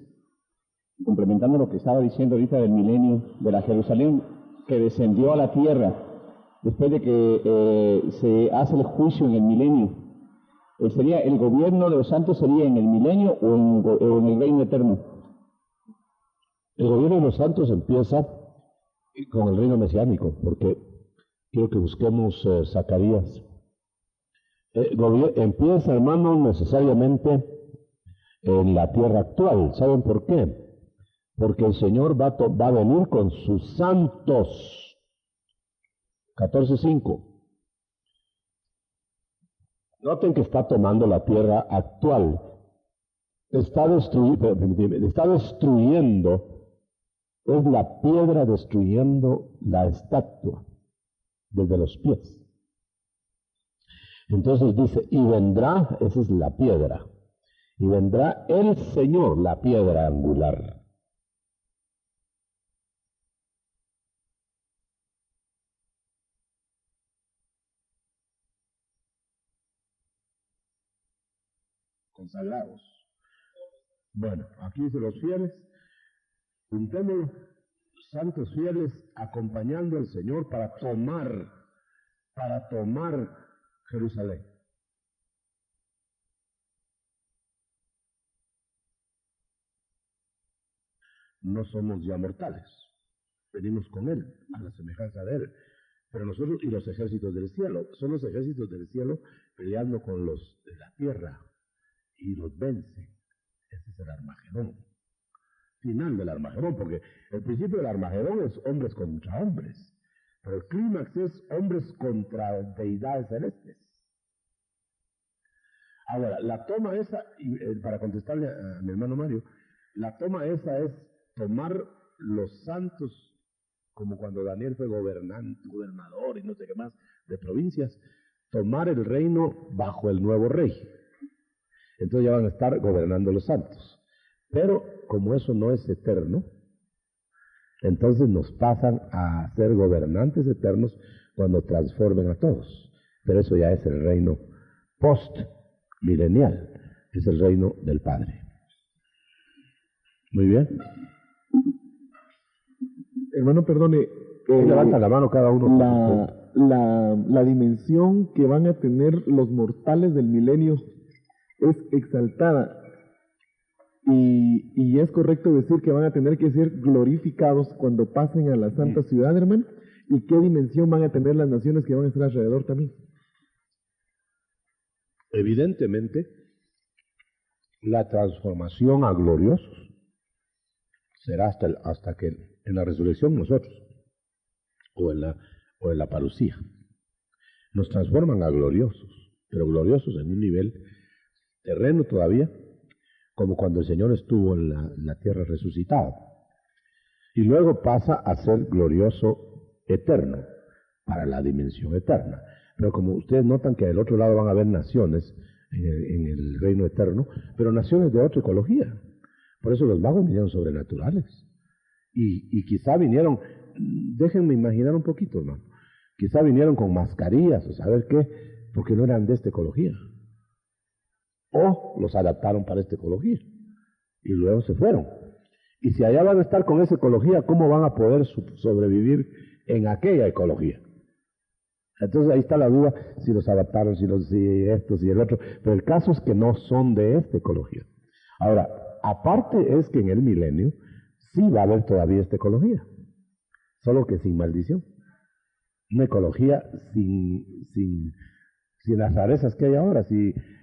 complementando lo que estaba diciendo ahorita del milenio, de la Jerusalén que descendió a la tierra después de que se hace el juicio en el milenio. ¿Sería el gobierno de los santos sería en el milenio o en el reino eterno? El gobierno de los santos empieza con el reino mesiánico, porque quiero que busquemos Zacarías. Empieza, hermanos, necesariamente en la tierra actual. ¿Saben por qué? Porque el Señor va a venir con sus santos. 14:5. Noten que está tomando la tierra actual. Está destruyendo, es la piedra destruyendo la estatua desde los pies. Entonces dice, y vendrá, esa es la piedra, y vendrá el Señor, la piedra angular. Consagrados. Bueno, aquí dice los fieles, juntémonos, santos fieles, acompañando al Señor para tomar Jerusalén. No somos ya mortales, venimos con Él, a la semejanza de Él. Pero nosotros y los ejércitos del cielo, son los ejércitos del cielo peleando con los de la tierra y los vence. Ese es el Armagedón. Final del Armagedón, porque el principio del Armagedón es hombres contra hombres, pero el clímax es hombres contra deidades celestes. Ahora, la toma esa, para contestarle a mi hermano Mario, la toma esa es tomar los santos, como cuando Daniel fue gobernador y no sé qué más, de provincias, tomar el reino bajo el nuevo rey. Entonces ya van a estar gobernando los santos. Pero como eso no es eterno, entonces nos pasan a ser gobernantes eternos cuando transformen a todos. Pero eso ya es el reino post-milenial, es el reino del Padre. Muy bien. Hermano, perdone. Levanta la mano cada uno. La dimensión que van a tener los mortales del milenio es exaltada. Y es correcto decir que van a tener que ser glorificados cuando pasen a la santa ciudad, hermano. ¿Y qué dimensión van a tener las naciones que van a estar alrededor también? Evidentemente, la transformación a gloriosos será hasta que en la resurrección nosotros, o en la parucía, nos transforman a gloriosos, pero gloriosos en un nivel terreno todavía, como cuando el Señor estuvo en la tierra resucitado. Y luego pasa a ser glorioso eterno, para la dimensión eterna. Pero como ustedes notan que del otro lado van a haber naciones en el reino eterno, pero naciones de otra ecología. Por eso los magos vinieron sobrenaturales. Y quizá vinieron, déjenme imaginar un poquito, hermano, quizá vinieron con mascarillas o saber qué, porque no eran de esta ecología. O los adaptaron para esta ecología y luego se fueron. Y si allá van a estar con esa ecología, ¿cómo van a poder sobrevivir en aquella ecología? Entonces ahí está la duda, si los adaptaron, si estos y el otro. Pero el caso es que no son de esta ecología. Ahora, aparte es que en el milenio sí va a haber todavía esta ecología, solo que sin maldición. Una ecología sin las rarezas que hay ahora,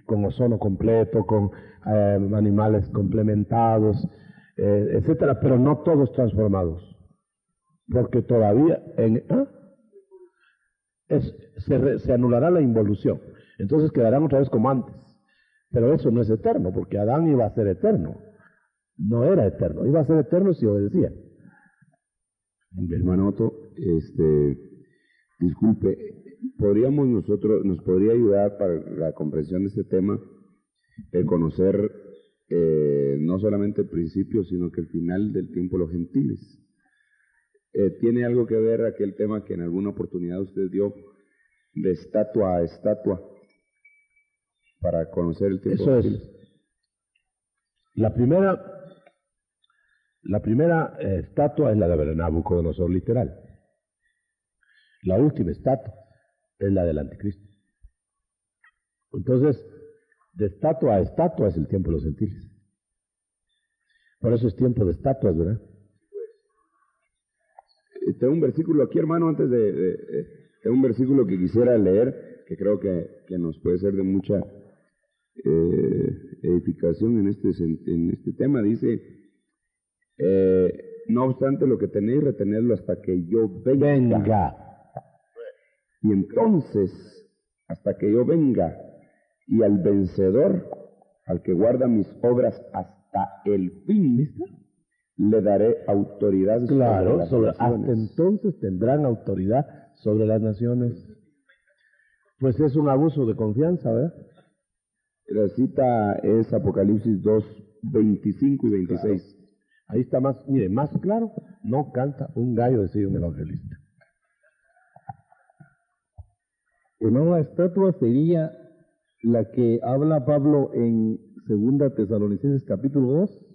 con ozono completo, con animales complementados, etcétera, pero no todos transformados, porque todavía se anulará la involución, entonces quedarán otra vez como antes, pero eso no es eterno, porque Adán iba a ser eterno, no era eterno, iba a ser eterno si obedecía. Hermano Otto, disculpe, nos podría ayudar para la comprensión de este tema, el conocer no solamente el principio, sino que el final del tiempo de los gentiles. ¿Tiene algo que ver aquel tema que en alguna oportunidad usted dio de estatua a estatua para conocer el tiempo de los gentiles? La primera estatua es la de Nabucodonosor literal. La última estatua es la del anticristo. Entonces, de estatua a estatua es el tiempo de los gentiles. Por eso es tiempo de estatuas, ¿verdad? Tengo un versículo aquí, hermano, tengo un versículo que quisiera leer, que creo que nos puede ser de mucha edificación en este tema. Dice, no obstante lo que tenéis, retenedlo hasta que yo venga. Y entonces, hasta que yo venga, y al vencedor, al que guarda mis obras hasta el fin, le daré autoridad Claro, sobre las hasta naciones. entonces tendrán autoridad sobre las naciones. Pues es un abuso de confianza, ¿verdad? La cita es Apocalipsis 2, 25 y 26. Claro. Ahí está más, mire, más claro, no canta un gallo, decía un evangelista. Hermano, la estatua sería la que habla Pablo en 2 Tesalonicenses capítulo 2,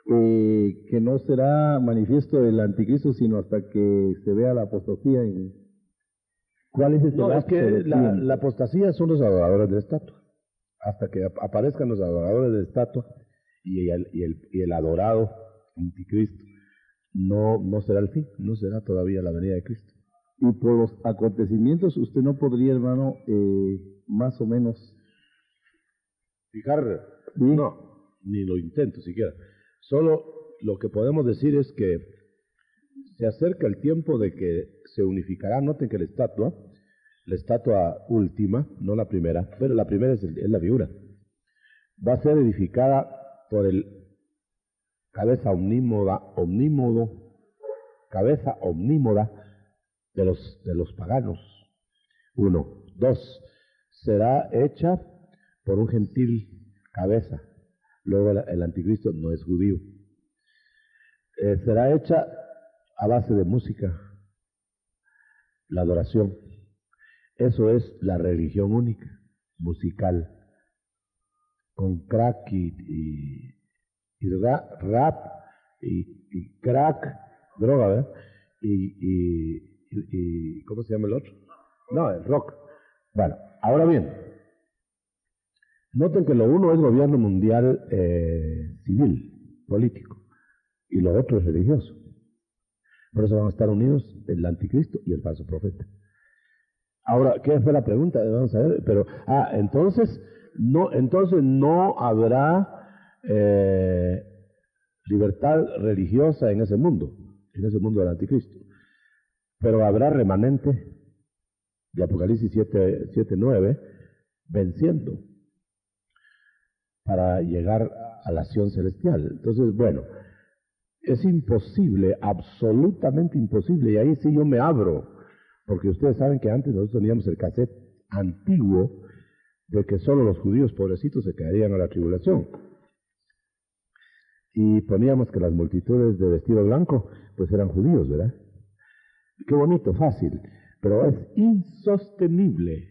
que no será manifiesto el anticristo sino hasta que se vea la apostasía. ¿Cuál es ese No, es lapso que de tiempo? la apostasía son los adoradores de estatua. Hasta que aparezcan los adoradores de estatua y el adorado anticristo, no será el fin, no será todavía la venida de Cristo. Y por los acontecimientos, usted no podría, hermano, más o menos... Fijar, ¿sí? no, ni lo intento siquiera. Solo lo que podemos decir es que se acerca el tiempo de que se unificará. Noten que la estatua última, no la primera, pero la primera es la figura, va a ser edificada por el cabeza omnímoda de los paganos. 1. 2. Será hecha por un gentil cabeza. Luego el anticristo no es judío. Será hecha a base de música, la adoración. Eso es la religión única, musical, con crack y rap y crack, droga, ¿verdad? Y ¿cómo se llama el otro? No, el rock. Bueno, ahora bien, noten que lo uno es gobierno mundial civil, político, y lo otro es religioso. Por eso van a estar unidos el anticristo y el falso profeta. Ahora, ¿qué fue la pregunta? Vamos a ver, pero, entonces no habrá libertad religiosa en ese mundo del anticristo. Pero habrá remanente de Apocalipsis 7:9 venciendo para llegar a la acción celestial. Entonces, bueno, es imposible, absolutamente imposible, y ahí sí yo me abro, porque ustedes saben que antes nosotros teníamos el cassette antiguo de que solo los judíos pobrecitos se quedarían a la tribulación. Y poníamos que las multitudes de vestido blanco, pues eran judíos, ¿verdad? Qué bonito, fácil, pero es insostenible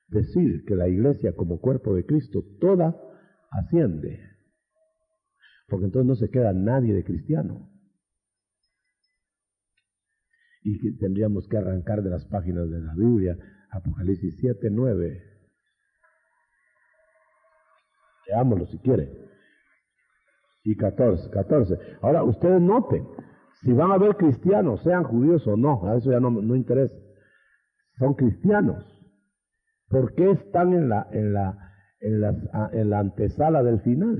decir que la iglesia como cuerpo de Cristo toda asciende, porque entonces no se queda nadie de cristiano. Y que tendríamos que arrancar de las páginas de la Biblia, Apocalipsis 7:9. Leámoslo si quiere. Y 14. Ahora, ustedes noten, si van a haber cristianos, sean judíos o no, a eso ya no interesa. Son cristianos. ¿Por qué están en la antesala del final?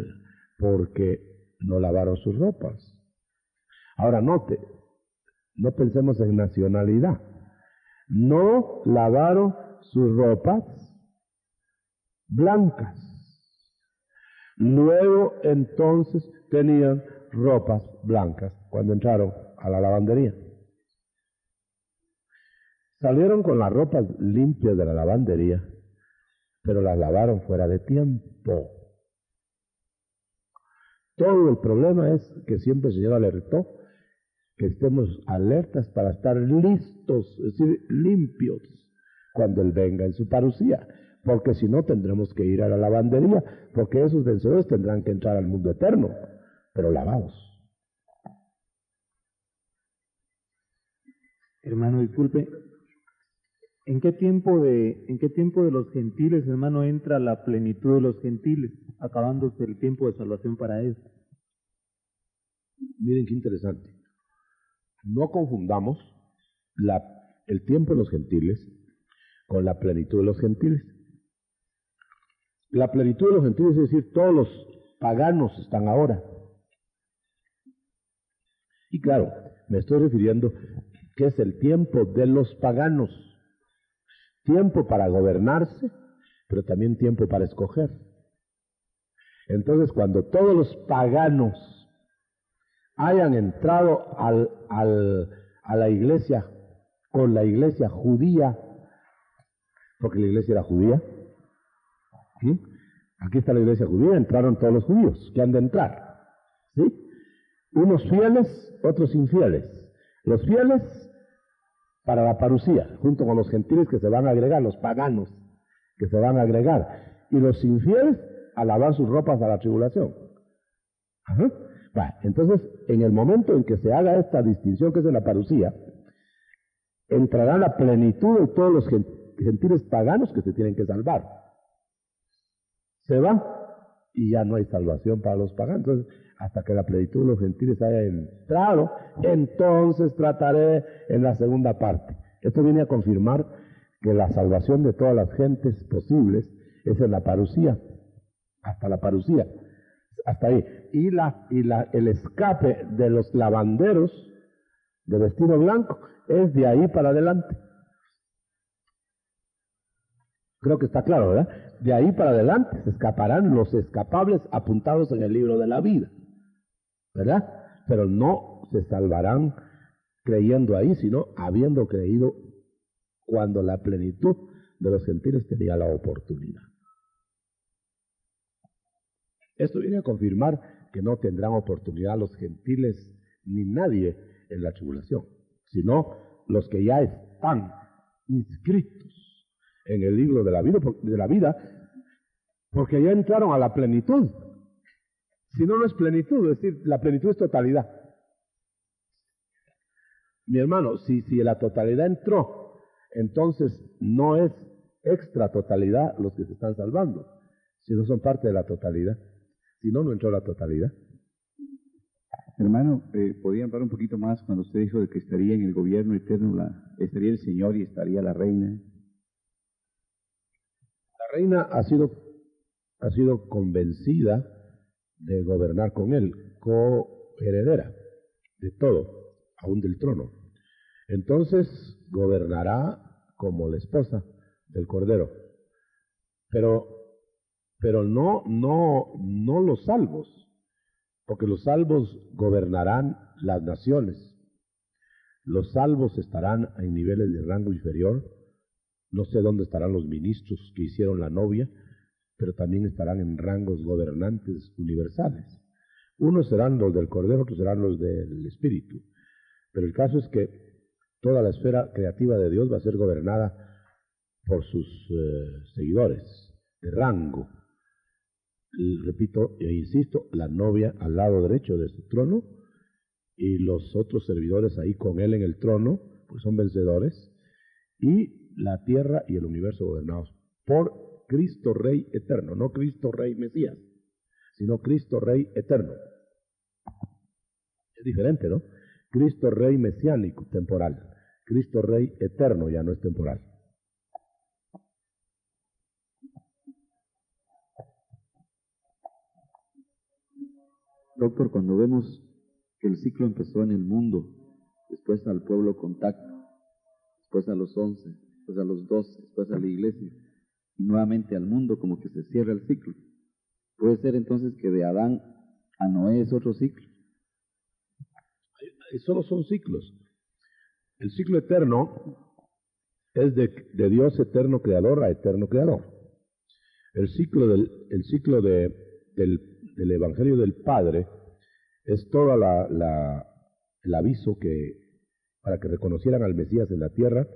Porque no lavaron sus ropas. Ahora note, no pensemos en nacionalidad. No lavaron sus ropas blancas. Luego entonces tenían ropas blancas cuando entraron a la lavandería. Salieron con las ropas limpias de la lavandería, pero las lavaron fuera de tiempo. Todo el problema es que siempre el Señor alertó que estemos alertas para estar listos, es decir, limpios, cuando Él venga en su parucía, porque si no tendremos que ir a la lavandería, porque esos vencedores tendrán que entrar al mundo eterno, pero lavados. Hermano, disculpe, ¿en qué tiempo de los gentiles, hermano, entra la plenitud de los gentiles, acabándose el tiempo de salvación para ellos? Miren qué interesante. No confundamos el tiempo de los gentiles con la plenitud de los gentiles. La plenitud de los gentiles es decir, todos los paganos están ahora. Y claro, me estoy refiriendo que es el tiempo de los paganos. Tiempo para gobernarse, pero también tiempo para escoger. Entonces, cuando todos los paganos hayan entrado a la iglesia, con la iglesia judía, porque la iglesia era judía, ¿sí? Aquí está la iglesia judía, entraron todos los judíos que han de entrar, ¿sí? Unos fieles, otros infieles. Los fieles para la parucía, junto con los gentiles que se van a agregar, los paganos que se van a agregar, y los infieles a lavar sus ropas a la tribulación. Ajá. Bueno, entonces, en el momento en que se haga esta distinción que es en la parucía, entrará la plenitud de todos los gentiles paganos que se tienen que salvar. Se va y ya no hay salvación para los paganos. Entonces, hasta que la plenitud de los gentiles haya entrado, entonces trataré en la segunda parte. Esto viene a confirmar que la salvación de todas las gentes posibles es en la parucía, hasta la parucía, hasta ahí. Y el escape de los lavanderos de vestido blanco es de ahí para adelante. Creo que está claro, ¿verdad? De ahí para adelante se escaparán los escapables apuntados en el libro de la vida, ¿verdad? Pero no se salvarán creyendo ahí, sino habiendo creído cuando la plenitud de los gentiles tenía la oportunidad. Esto viene a confirmar que no tendrán oportunidad los gentiles ni nadie en la tribulación, sino los que ya están inscritos en el libro de la vida, porque ya entraron a la plenitud. Si no, no es plenitud, es decir, la plenitud es totalidad. Mi hermano, si la totalidad entró, entonces no es extra totalidad los que se están salvando, sino son parte de la totalidad. Si no, no entró la totalidad. Hermano, ¿podría hablar un poquito más cuando usted dijo de que estaría en el gobierno eterno, estaría el Señor y estaría la reina? La reina ha sido convencida de gobernar con él, coheredera de todo, aún del trono. Entonces gobernará como la esposa del Cordero. Pero no los salvos, porque los salvos gobernarán las naciones. Los salvos estarán en niveles de rango inferior. No sé dónde estarán los ministros que hicieron la novia, pero también estarán en rangos gobernantes universales. Unos serán los del Cordero, otros serán los del Espíritu. Pero el caso es que toda la esfera creativa de Dios va a ser gobernada por sus seguidores de rango. Y repito e insisto, la novia al lado derecho de su trono y los otros servidores ahí con él en el trono, pues son vencedores, y la tierra y el universo gobernados por Cristo Rey eterno, no Cristo Rey Mesías, sino Cristo Rey eterno. Es diferente, ¿no? Cristo Rey mesiánico, temporal. Cristo Rey eterno, ya no es temporal. Doctor, cuando vemos que el ciclo empezó en el mundo, después al pueblo contacto, después a los 11, después a los 12, después a la iglesia, y nuevamente al mundo, como que se cierra el ciclo. ¿Puede ser entonces que de Adán a Noé es otro ciclo? Solo son ciclos. El ciclo eterno es de Dios eterno creador a eterno creador. El ciclo del Evangelio del Padre es todo el aviso para que reconocieran al Mesías en la tierra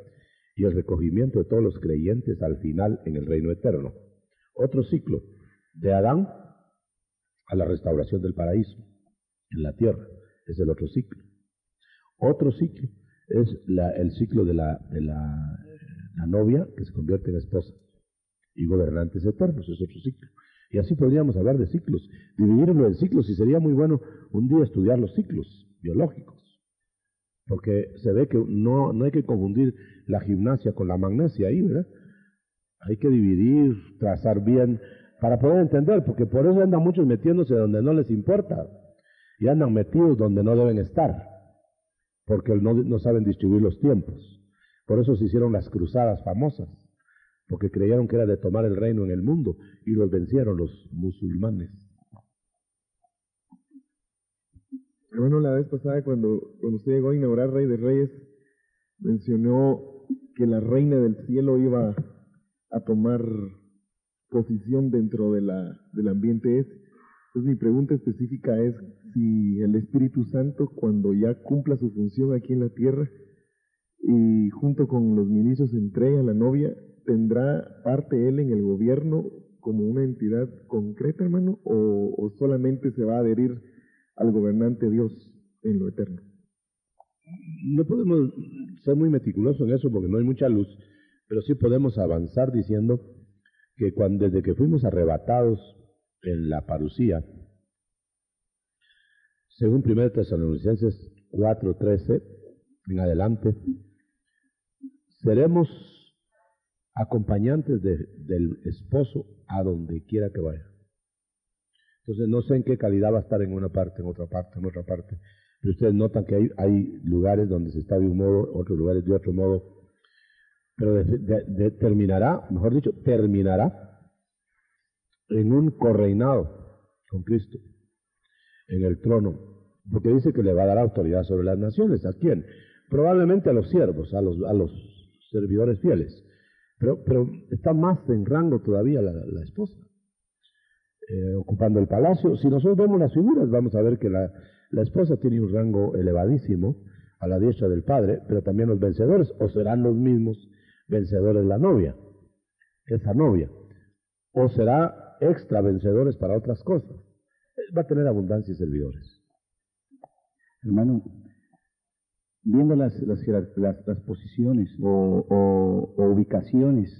y el recogimiento de todos los creyentes al final en el reino eterno. Otro ciclo, de Adán a la restauración del paraíso en la tierra, es el otro ciclo. Otro ciclo es el ciclo de la novia que se convierte en esposa y gobernantes eternos, es otro ciclo. Y así podríamos hablar de ciclos, dividirlo en ciclos, y sería muy bueno un día estudiar los ciclos biológicos, porque se ve que no hay que confundir la gimnasia con la magnesia ahí, ¿verdad? Hay que dividir, trazar bien, para poder entender, porque por eso andan muchos metiéndose donde no les importa, y andan metidos donde no deben estar, porque no saben distribuir los tiempos. Por eso se hicieron las cruzadas famosas, porque creyeron que era de tomar el reino en el mundo y los vencieron los musulmanes. Hermano, la vez pasada cuando usted llegó a inaugurar Rey de Reyes, mencionó que la reina del cielo iba a tomar posición dentro del ambiente ese. Entonces mi pregunta específica es si el Espíritu Santo, cuando ya cumpla su función aquí en la tierra y junto con los ministros entrega a la novia, ¿tendrá parte él en el gobierno como una entidad concreta, hermano? ¿O solamente se va a adherir al gobernante Dios en lo eterno? No podemos ser muy meticulosos en eso porque no hay mucha luz, pero sí podemos avanzar diciendo que desde que fuimos arrebatados en la parusía, según 1 Tesalonicenses 4:13 en adelante, seremos acompañantes del esposo a donde quiera que vaya. Entonces no sé en qué calidad va a estar en una parte, en otra parte, en otra parte, pero ustedes notan que hay lugares donde se está de un modo, otros lugares de otro modo, pero terminará en un correinado con Cristo, en el trono, porque dice que le va a dar autoridad sobre las naciones. ¿A quién? Probablemente a los siervos, a los servidores fieles, pero está más en rango todavía la esposa, ocupando el palacio. Si nosotros vemos las figuras, vamos a ver que la esposa tiene un rango elevadísimo a la diestra del padre, pero también los vencedores, o serán los mismos vencedores la novia, esa novia, o será extra vencedores para otras cosas. Va a tener abundancia de servidores. Hermano, viendo las posiciones o ubicaciones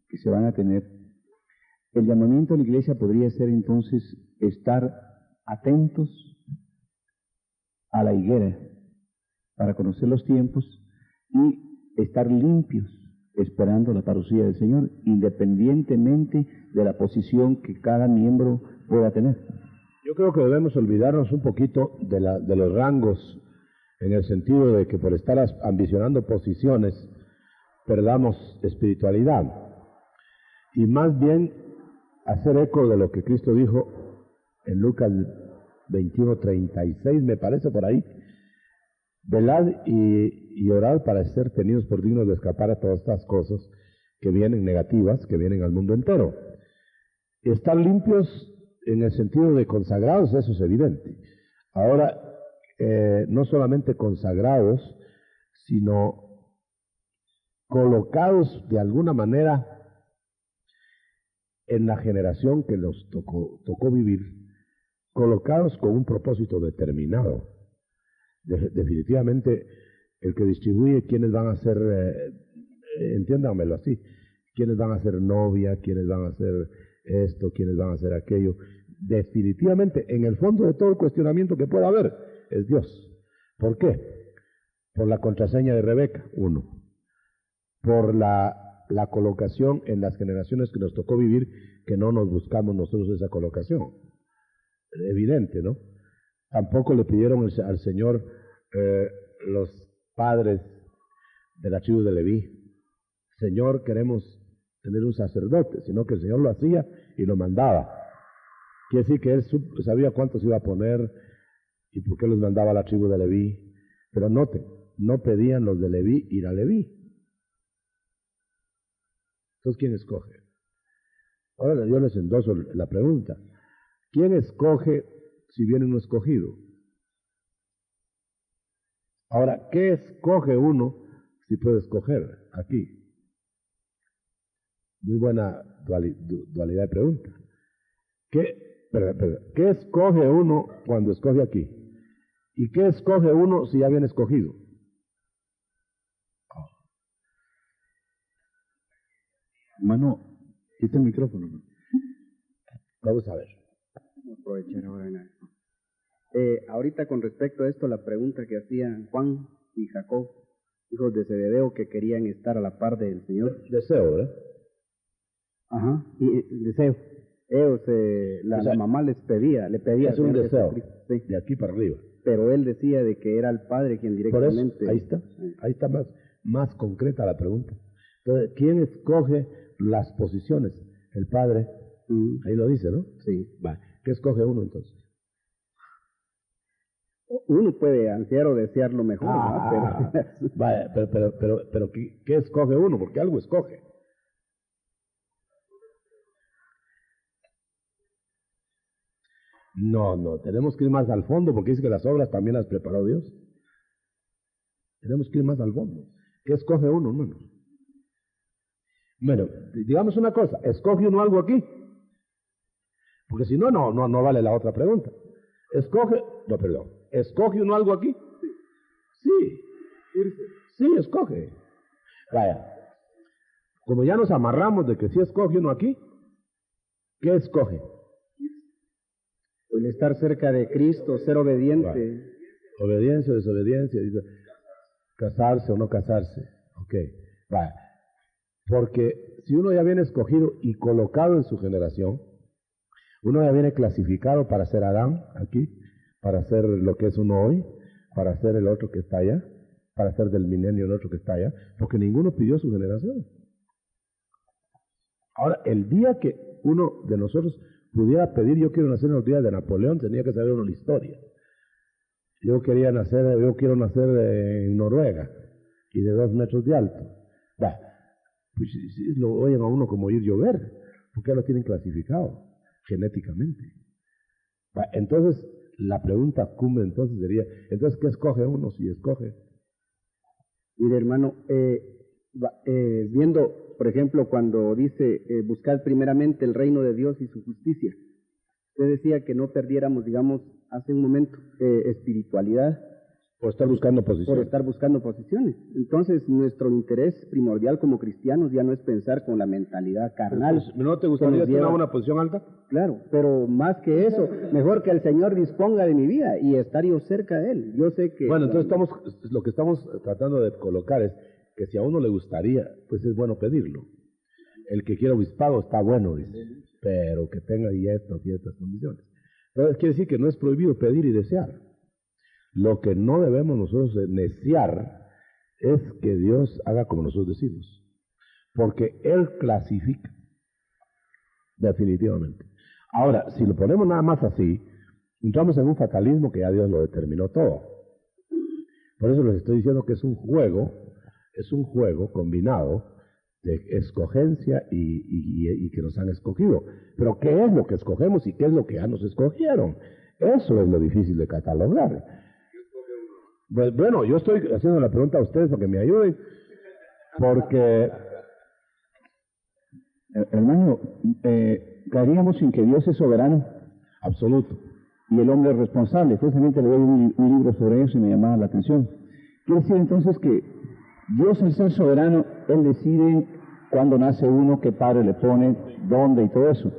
que se van a tener, el llamamiento a la iglesia podría ser entonces estar atentos a la higuera para conocer los tiempos y estar limpios esperando la parusía del Señor, independientemente de la posición que cada miembro pueda tener. Yo creo que debemos olvidarnos un poquito de los rangos, en el sentido de que por estar ambicionando posiciones perdamos espiritualidad, y más bien hacer eco de lo que Cristo dijo en Lucas 21:36, me parece por ahí: velad y orad para ser tenidos por dignos de escapar a todas estas cosas que vienen negativas, que vienen al mundo entero. Estar limpios en el sentido de consagrados, eso es evidente. Ahora, no solamente consagrados, sino colocados de alguna manera en la generación que nos tocó vivir, colocados con un propósito determinado. Definitivamente, el que distribuye quiénes van a ser, entiéndanmelo así, quiénes van a ser novia, quiénes van a ser esto, quiénes van a hacer aquello. Definitivamente, en el fondo de todo el cuestionamiento que pueda haber, es Dios. ¿Por qué? Por la contraseña de Rebeca, uno. Por la colocación en las generaciones que nos tocó vivir, que no nos buscamos nosotros esa colocación. Evidente, ¿no? Tampoco le pidieron al Señor los padres de la tribu de Leví: Señor, queremos tener un sacerdote, sino que el Señor lo hacía y lo mandaba. Quiere decir que él sabía cuántos iba a poner y por qué los mandaba a la tribu de Leví. Pero noten, no pedían los de Leví ir a Leví. Entonces, ¿quién escoge? Ahora yo les endoso la pregunta: ¿quién escoge si viene uno escogido? Ahora, ¿qué escoge uno si puede escoger aquí? Muy buena dualidad de pregunta. ¿Qué escoge uno cuando escoge aquí? ¿Y qué escoge uno si ya viene escogido? Hermano, quita el micrófono. Vamos a ver. Vamos a aprovechar ahora en esto. Ahorita con respecto a esto, la pregunta que hacían Juan y Jacob, hijos de Zebedeo, que querían estar a la par del Señor. Deseo, ¿eh? Ajá, y deseo. Ellos, la mamá le pedía. Es un deseo, sí, de aquí para arriba. pero él decía de que era el Padre quien directamente... Por eso, ahí está más concreta la pregunta. Entonces, ¿quién escoge las posiciones. El padre, ahí lo dice, ¿no? Sí. Va. ¿Qué escoge uno entonces? Uno puede ansiar o desear lo mejor, ¿no? Vaya, pero ¿qué escoge uno? Porque algo escoge. No, tenemos que ir más al fondo porque dice que las obras también las preparó Dios. Tenemos que ir más al fondo. ¿Qué escoge uno, hermano? Bueno, digamos una cosa, ¿escoge uno algo aquí? Porque si no, no vale la otra pregunta. ¿Escoge uno algo aquí? Sí, escoge. Vaya, como ya nos amarramos de que sí escoge uno aquí, ¿qué escoge? El estar cerca de Cristo, ser obediente. Vaya. Obediencia, desobediencia, casarse o no casarse. Ok, vaya. Porque si uno ya viene escogido y colocado en su generación, uno ya viene clasificado para ser Adán aquí, para ser lo que es uno hoy, para ser el otro que está allá, para ser del milenio el otro que está allá, porque ninguno pidió su generación. Ahora, el día que uno de nosotros pudiera pedir, yo quiero nacer en los días de Napoleón, tenía que saber uno la historia. Yo quiero nacer en Noruega y de 2 metros de alto. Bah, pues si lo oyen a uno como ir llover, porque ya lo tienen clasificado genéticamente. Bah, entonces, la pregunta cumbre entonces sería, entonces, ¿qué escoge uno si escoge? Mire, hermano, viendo, por ejemplo, cuando dice buscar primeramente el reino de Dios y su justicia, usted decía que no perdiéramos, digamos, hace un momento, espiritualidad. Por estar buscando posiciones. Por estar buscando posiciones. Entonces, nuestro interés primordial como cristianos ya no es pensar con la mentalidad carnal. ¿No te gustaría tener una posición alta? Claro, pero más que eso, mejor que el Señor disponga de mi vida y estar yo cerca de Él. Yo sé que... Bueno, entonces lo que estamos tratando de colocar es que si a uno le gustaría, pues es bueno pedirlo. El que quiera obispado está bueno, dice, pero que tenga y estas condiciones. Entonces quiere decir que no es prohibido pedir y desear. Lo que no debemos nosotros desear es que Dios haga como nosotros decimos, porque Él clasifica, definitivamente. Ahora, si lo ponemos nada más así, entramos en un fatalismo que ya Dios lo determinó todo. Por eso les estoy diciendo que es un juego combinado de escogencia y que nos han escogido. Pero ¿qué es lo que escogemos y qué es lo que ya nos escogieron? Eso es lo difícil de catalogar. Pues bueno, yo estoy haciendo la pregunta a ustedes para que me ayuden, porque... Hermano, caeríamos en que Dios es soberano absoluto y el hombre es responsable. Justamente le doy un libro sobre eso y me llamaba la atención. Quiere decir entonces que Dios, al ser soberano, Él decide cuándo nace uno, qué padre le pone, dónde y todo eso.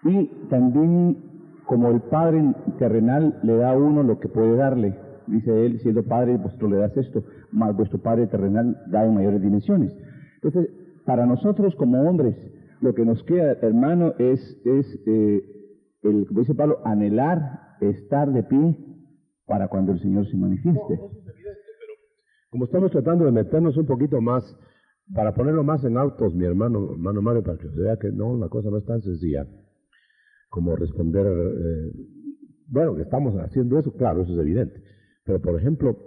Y también, como el Padre terrenal le da a uno lo que puede darle, dice Él, siendo Padre, vosotros le das esto, más vuestro Padre terrenal da en mayores dimensiones. Entonces, para nosotros como hombres, lo que nos queda, hermano, es como dice Pablo, anhelar estar de pie para cuando el Señor se manifieste. Como estamos tratando de meternos un poquito más, para ponerlo más en autos, mi hermano Mario, para que se vea que no, la cosa no es tan sencilla como responder, bueno, que estamos haciendo eso, claro, eso es evidente. Pero, por ejemplo,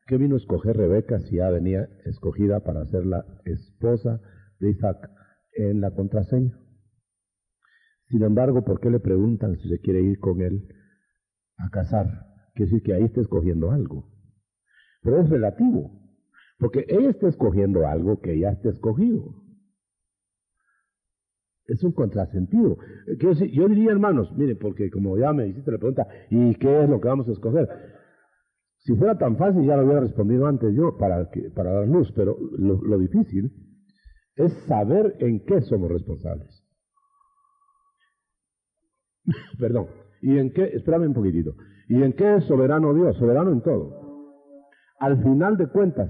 ¿qué vino a escoger Rebeca si ya venía escogida para ser la esposa de Isaac en la contraseña? Sin embargo, ¿por qué le preguntan si se quiere ir con él a casar? Quiere decir que ahí está escogiendo algo. Pero es relativo, porque ella está escogiendo algo que ya está escogido. Es un contrasentido. Quiero decir, yo diría, hermanos, miren, porque como ya me hiciste la pregunta, ¿y qué es lo que vamos a escoger? Si fuera tan fácil ya lo hubiera respondido antes yo para dar luz, pero lo difícil es saber en qué somos responsables. Perdón, ¿y en qué? Espérame un poquitito. ¿Y en qué es soberano Dios? Soberano en todo. Al final de cuentas,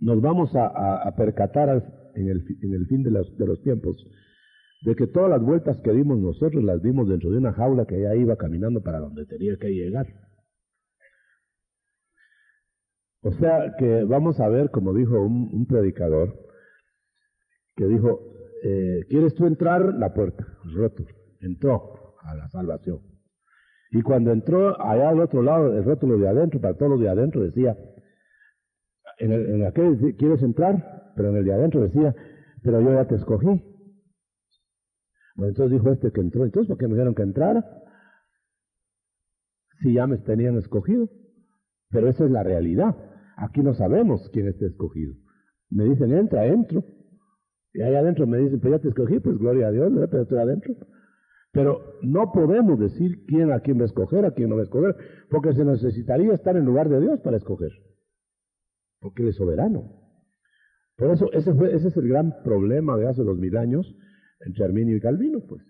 nos vamos a percatar en el fin de los tiempos, de que todas las vueltas que dimos nosotros las dimos dentro de una jaula que ya iba caminando para donde tenía que llegar. O sea que vamos a ver, como dijo un predicador, que dijo, ¿quieres tú entrar? La puerta, rótulo. Entró a la salvación. Y cuando entró allá al otro lado, el rótulo de adentro, para todos los de adentro decía, en aquel ¿quieres entrar? Pero en el de adentro decía, pero yo ya te escogí. Bueno, entonces dijo este que entró, entonces ¿por qué me dijeron que entrara? Si ya me tenían escogido. Pero esa es la realidad. Aquí no sabemos quién está escogido. Me dicen, entra, entro. Y ahí adentro me dicen, pues ya te escogí, pues gloria a Dios, ¿verdad? Pero estoy adentro. Pero no podemos decir a quién va a escoger, a quién no va a escoger, porque se necesitaría estar en lugar de Dios para escoger. Porque Él es soberano. Por eso, ese es el gran problema de hace 2000 años entre Arminio y Calvino, pues.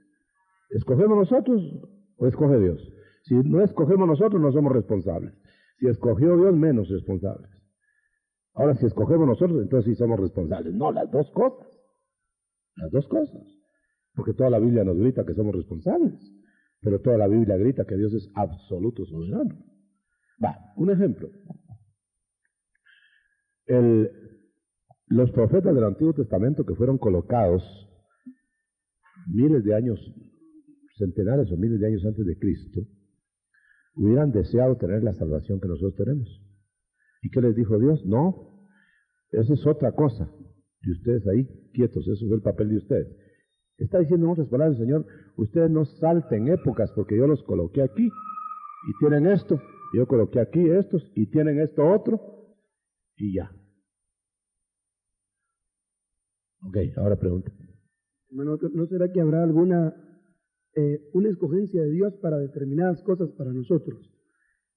¿Escogemos nosotros o escoge Dios? Si no escogemos nosotros, no somos responsables. Si escogió Dios, menos responsables. Ahora, si escogemos nosotros, entonces sí somos responsables. No, las dos cosas. Las dos cosas. Porque toda la Biblia nos grita que somos responsables. Pero toda la Biblia grita que Dios es absoluto soberano. Un ejemplo. Los profetas del Antiguo Testamento que fueron colocados miles de años, centenares o miles de años antes de Cristo, hubieran deseado tener la salvación que nosotros tenemos. ¿Y qué les dijo Dios? No, esa es otra cosa. Y ustedes ahí quietos, eso fue el papel de ustedes. Está diciendo en otras palabras el Señor, ustedes no salten épocas porque yo los coloqué aquí y tienen esto, y yo coloqué aquí estos y tienen esto otro y ya. Ok, ahora pregunta. Hermano, ¿no será que habrá alguna una escogencia de Dios para determinadas cosas para nosotros,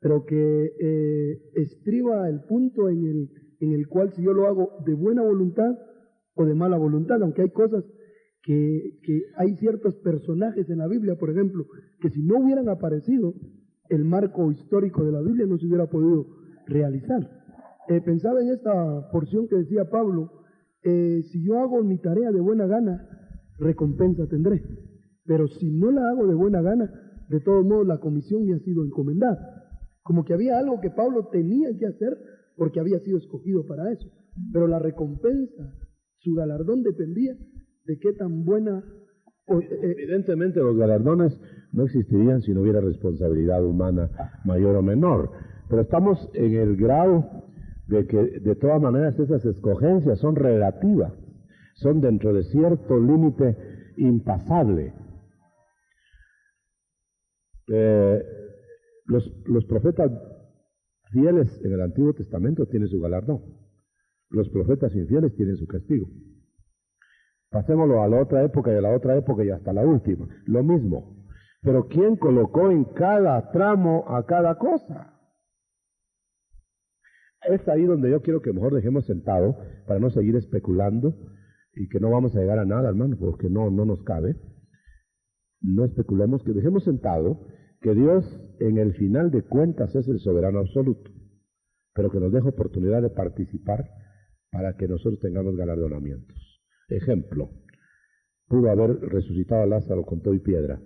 pero que estriba el punto en el cual si yo lo hago de buena voluntad o de mala voluntad, aunque hay cosas que hay ciertos personajes en la Biblia, por ejemplo, que si no hubieran aparecido, el marco histórico de la Biblia no se hubiera podido realizar. Pensaba en esta porción que decía Pablo, si yo hago mi tarea de buena gana, recompensa tendré. Pero si no la hago de buena gana, de todos modos la comisión me ha sido encomendada. Como que había algo que Pablo tenía que hacer porque había sido escogido para eso. Pero la recompensa, su galardón dependía de qué tan buena... Evidentemente los galardones no existirían si no hubiera responsabilidad humana mayor o menor. Pero estamos en el grado de que de todas maneras esas escogencias son relativas, son dentro de cierto límite impasable. Los profetas fieles en el Antiguo Testamento tienen su galardón, los profetas infieles tienen su castigo. Pasémoslo a la otra época y a la otra época y hasta la última, lo mismo. Pero ¿quién colocó en cada tramo a cada cosa? Es ahí donde yo quiero que mejor dejemos sentado para no seguir especulando y que no vamos a llegar a nada, hermano, porque no nos cabe. No especulemos, que dejemos sentado que Dios en el final de cuentas es el soberano absoluto, pero que nos deja oportunidad de participar para que nosotros tengamos galardonamientos. Ejemplo, pudo haber resucitado a Lázaro con todo y piedra.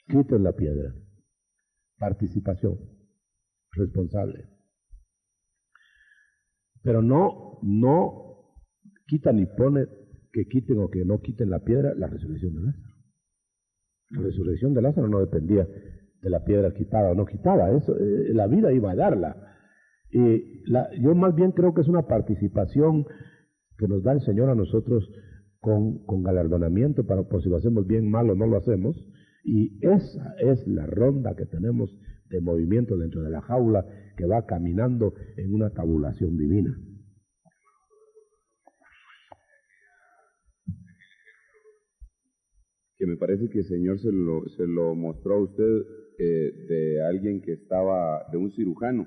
Quiten la piedra. Participación. Responsable. Pero no quita ni pone que quiten o que no quiten la piedra la resurrección de Lázaro. La resurrección de Lázaro no dependía de la piedra quitada o no quitada, eso, la vida iba a darla. Yo más bien creo que es una participación que nos da el Señor a nosotros con galardonamiento para por si lo hacemos bien, mal o no lo hacemos, y esa es la ronda que tenemos de movimiento dentro de la jaula que va caminando en una tabulación divina. Que me parece que el Señor se lo mostró a usted de alguien que estaba, de un cirujano,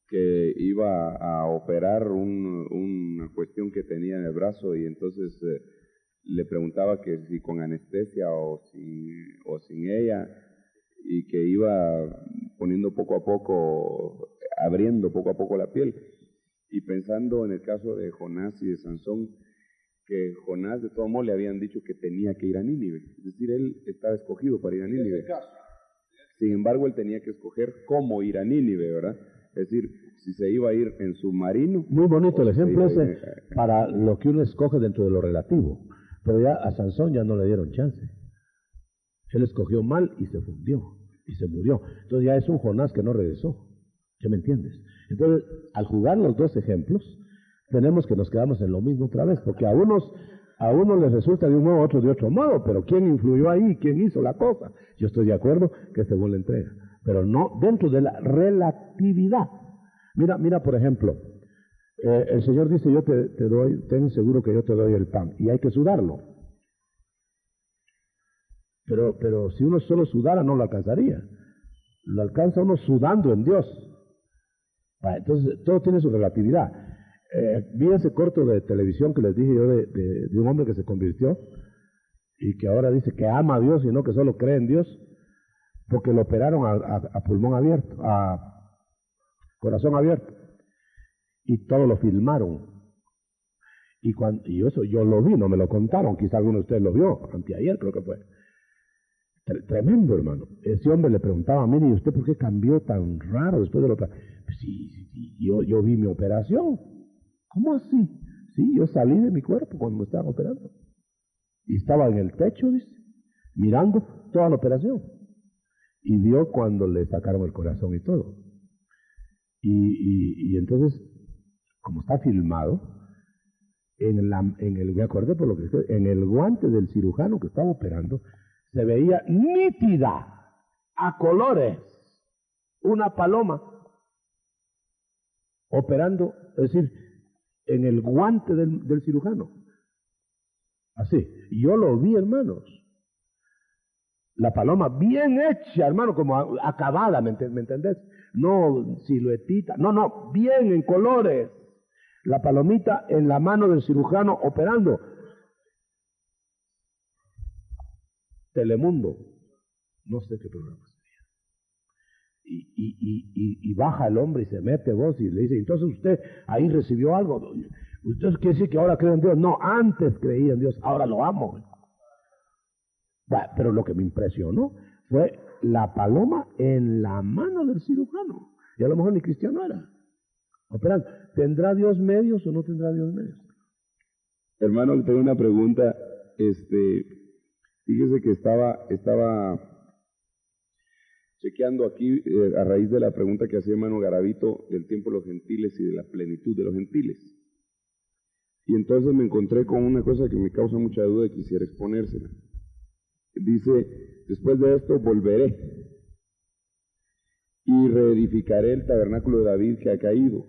que iba a operar una cuestión que tenía en el brazo y entonces le preguntaba que si con anestesia o sin ella, y que iba poniendo poco a poco, abriendo poco a poco la piel. Y pensando en el caso de Jonás y de Sansón, que Jonás de todo modo le habían dicho que tenía que ir a Nínive, es decir, él estaba escogido para ir a Nínive. Sin embargo, él tenía que escoger cómo ir a Nínive, ¿verdad? Es decir, si se iba a ir en submarino. Muy bonito el o se ejemplo iba a ese ir para lo que uno escoge dentro de lo relativo. Pero ya a Sansón ya no le dieron chance. Él escogió mal y se fundió y se murió. Entonces ya es un Jonás que no regresó. ¿Ya me entiendes? Entonces, al jugar los dos ejemplos, tenemos que nos quedamos en lo mismo otra vez, porque a unos les resulta de un modo, a otros de otro modo, pero ¿quién influyó ahí? ¿Quién hizo la cosa? Yo estoy de acuerdo que según la entrega, pero no dentro de la relatividad. Mira, por ejemplo, el Señor dice, yo te doy, ten seguro que yo te doy el pan, y hay que sudarlo. Pero si uno solo sudara, no lo alcanzaría. Lo alcanza uno sudando en Dios. Entonces, todo tiene su relatividad. Vi ese corto de televisión que les dije yo de un hombre que se convirtió y que ahora dice que ama a Dios y no que solo cree en Dios, porque lo operaron a pulmón abierto, a corazón abierto, y todo lo filmaron. Y eso yo lo vi, no me lo contaron, quizá alguno de ustedes lo vio, anteayer creo que fue. Tremendo, hermano. Ese hombre le preguntaba, mire, ¿y usted por qué cambió tan raro después de la operación? Pues sí, yo vi mi operación. ¿Cómo así? Sí, yo salí de mi cuerpo cuando me estaban operando. Y estaba en el techo, dice, mirando toda la operación. Y vio cuando le sacaron el corazón y todo. Y entonces, como está filmado, me acordé por lo que en el guante del cirujano que estaba operando, se veía nítida, a colores, una paloma operando, es decir, en el guante del cirujano. Así, yo lo vi, hermanos. La paloma bien hecha, hermano, como acabada, ¿me entendés? No siluetita, no, bien en colores. La palomita en la mano del cirujano operando. Telemundo, no sé qué programa sería. Y baja el hombre y se mete vos y le dice, entonces usted ahí recibió algo. Usted quiere decir que ahora cree en Dios. No, antes creía en Dios, ahora lo amo. Bueno, pero lo que me impresionó fue la paloma en la mano del cirujano. Y a lo mejor ni cristiano era. Operando. ¿Tendrá Dios medios o no tendrá Dios medios? Hermano, le tengo una pregunta. Fíjese que estaba chequeando aquí a raíz de la pregunta que hacía hermano Garavito del tiempo de los gentiles y de la plenitud de los gentiles. Y entonces me encontré con una cosa que me causa mucha duda y quisiera exponérsela. Dice, después de esto volveré y reedificaré el tabernáculo de David que ha caído.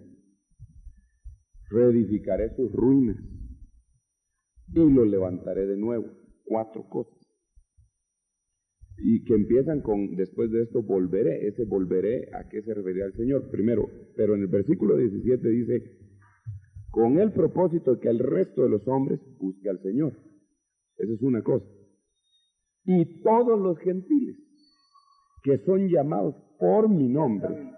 Reedificaré sus ruinas y lo levantaré de nuevo. 4 cosas. Y que empiezan con, después de esto volveré. Ese volveré, ¿a qué se refería el Señor? Primero, pero en el versículo 17 dice, con el propósito de que el resto de los hombres busque al Señor. Esa es una cosa. Y todos los gentiles que son llamados por mi nombre.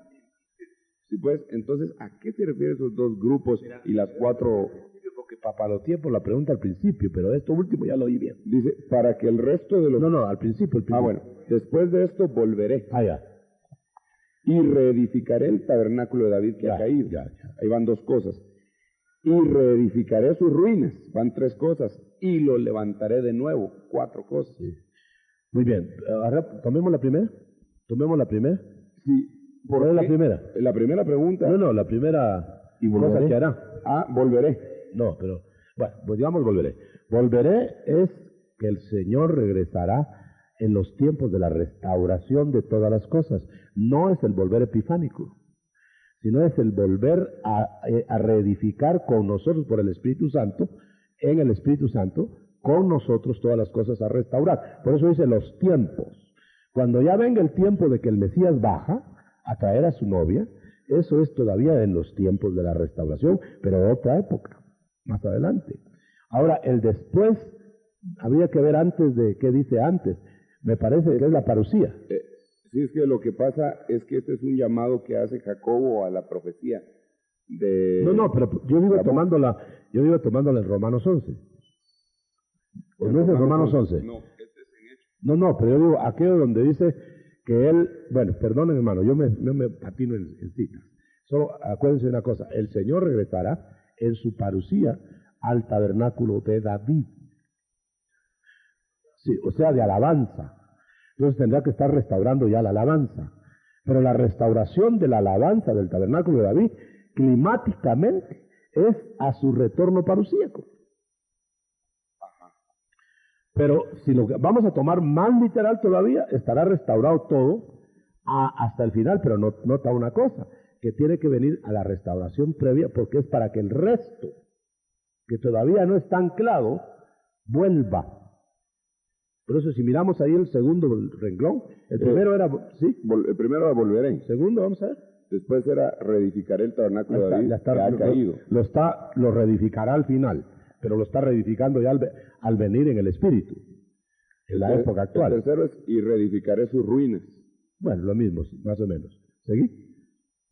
Sí, pues, entonces, ¿a qué se refieren esos dos grupos y las 4? Porque para los tiempos la pregunta al principio, pero esto último ya lo oí bien. Dice, para que el resto de los... No, al principio. Ah, bueno, después de esto volveré. Ya. Y reedificaré el tabernáculo de David que ha caído. Ya. Ahí van 2 cosas. Y reedificaré sus ruinas, van 3 cosas. Y lo levantaré de nuevo, 4 cosas. Sí. Muy bien, ahora tomemos la primera. Sí. ¿Cuál es la primera? La primera pregunta... No, la primera cosa que hará. Volveré. No, pero, bueno, pues digamos volveré. Volveré es que el Señor regresará en los tiempos de la restauración de todas las cosas. No es el volver epifánico, sino es el volver a reedificar con nosotros por el Espíritu Santo, en el Espíritu Santo, con nosotros todas las cosas a restaurar. Por eso dice los tiempos. Cuando ya venga el tiempo de que el Mesías baja a traer a su novia, eso es todavía en los tiempos de la restauración, pero otra época, más adelante. Ahora, el después, habría que ver antes de, ¿qué dice antes? Me parece que es la parucía. Sí, es que lo que pasa es que este es un llamado que hace Jacobo a la profecía de... No, pero yo digo tomándola en Romanos 11. ¿O no es en Romanos 11? No, este es en Hechos. No, pero yo digo aquello donde dice que él, bueno, perdonen hermano, yo me patino en citas. Solo acuérdense de una cosa, el Señor regresará en su parucía al tabernáculo de David. Sí, o sea, de alabanza. Entonces tendrá que estar restaurando ya la alabanza. Pero la restauración de la alabanza del tabernáculo de David, climáticamente, es a su retorno parucíaco. Pero si lo vamos a tomar más literal todavía, estará restaurado todo hasta el final, pero nota una cosa, que tiene que venir a la restauración previa, porque es para que el resto, que todavía no está anclado, vuelva. Por eso si miramos ahí el segundo renglón, el primero era, ¿sí? El primero era volveré. El segundo, vamos a ver. Después era reedificaré el tabernáculo de David, que ha caído. Lo reedificará al final, pero lo está reedificando ya al venir en el Espíritu, en la época actual. El tercero es y reedificaré sus ruinas. Bueno, lo mismo, más o menos. ¿Seguí?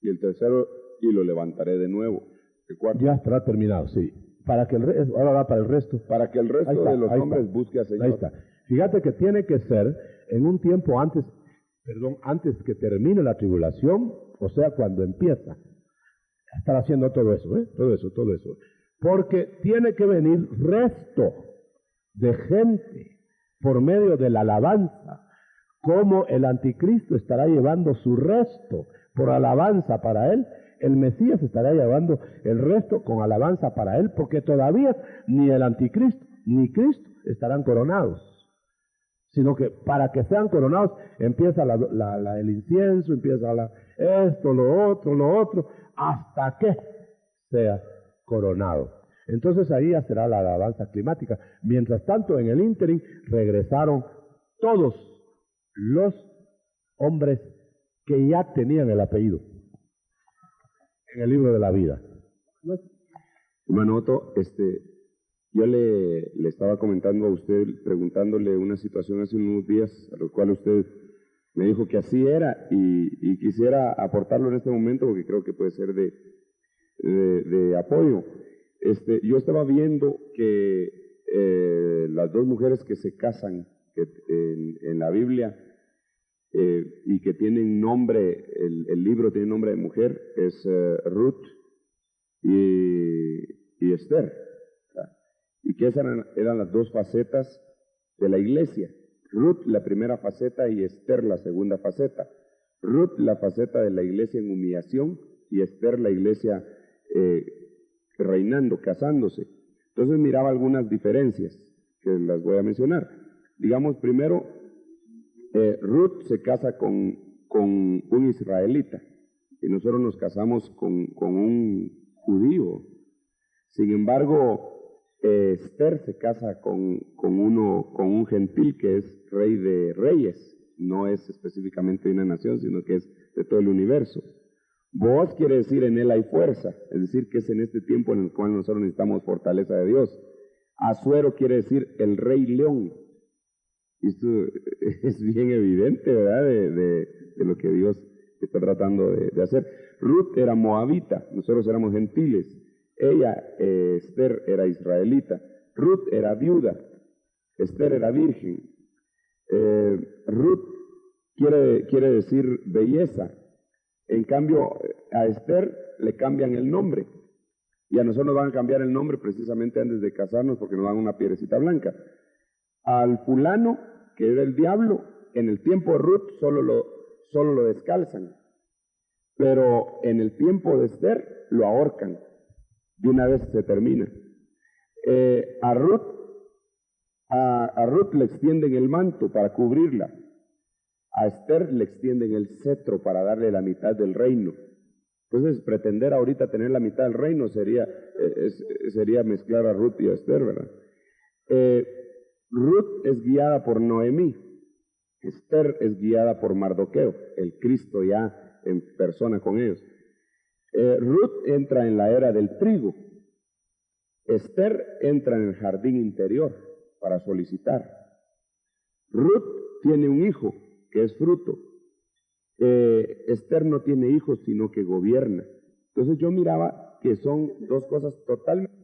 Y el tercero, y lo levantaré de nuevo. El cuarto. Ya estará terminado, sí. Para que ahora va para el resto. Para que el resto de los hombres busque a Señor. Ahí está. Fíjate que tiene que ser en un tiempo antes que termine la tribulación, o sea, cuando empieza. Estar haciendo todo eso, todo eso. Porque tiene que venir resto de gente por medio de la alabanza, como el anticristo estará llevando su resto por alabanza para él, el Mesías estará llevando el resto con alabanza para él, porque todavía ni el anticristo ni Cristo estarán coronados, sino que para que sean coronados empieza el incienso, empieza esto, lo otro, hasta que sea coronado. Entonces ahí ya será la alabanza climática. Mientras tanto, en el ínterin regresaron todos los hombres que ya tenían el apellido en el libro de la vida. Hermano Otto, yo le estaba comentando a usted, preguntándole una situación hace unos días, a lo cual usted me dijo que así era, y quisiera aportarlo en este momento porque creo que puede ser de apoyo. Yo estaba viendo que las dos mujeres que se casan en la Biblia y que tienen nombre, el libro tiene nombre de mujer, es Ruth y Esther. Y que esas eran las dos facetas de la iglesia. Ruth la primera faceta y Esther la segunda faceta. Ruth la faceta de la iglesia en humillación y Esther la iglesia reinando, casándose. Entonces miraba algunas diferencias que las voy a mencionar. Digamos primero, Ruth se casa con un israelita y nosotros nos casamos con un judío. Sin embargo, Esther se casa con un gentil que es rey de reyes, no es específicamente de una nación, sino que es de todo el universo. Boaz quiere decir en él hay fuerza, es decir, que es en este tiempo en el cual nosotros necesitamos fortaleza de Dios. Asuero quiere decir el rey león. Esto es bien evidente, ¿verdad?, de lo que Dios está tratando de hacer. Ruth era moabita, nosotros éramos gentiles. Ella, Esther, era israelita. Ruth era viuda. Esther era virgen. Ruth quiere decir belleza. En cambio, a Esther le cambian el nombre. Y a nosotros nos van a cambiar el nombre precisamente antes de casarnos porque nos dan una piedrecita blanca. Al fulano, que era el diablo, en el tiempo de Ruth solo lo descalzan. Pero en el tiempo de Esther lo ahorcan. De una vez se termina. A Ruth le extienden el manto para cubrirla. A Esther le extienden el cetro para darle la mitad del reino. Entonces, pretender ahorita tener la mitad del reino sería mezclar a Ruth y a Esther, ¿verdad? Ruth es guiada por Noemí. Esther es guiada por Mardoqueo, el Cristo ya en persona con ellos. Ruth entra en la era del trigo. Esther entra en el jardín interior para solicitar. Ruth tiene un hijo que es fruto. Esther no tiene hijos, sino que gobierna. Entonces yo miraba que son dos cosas totalmente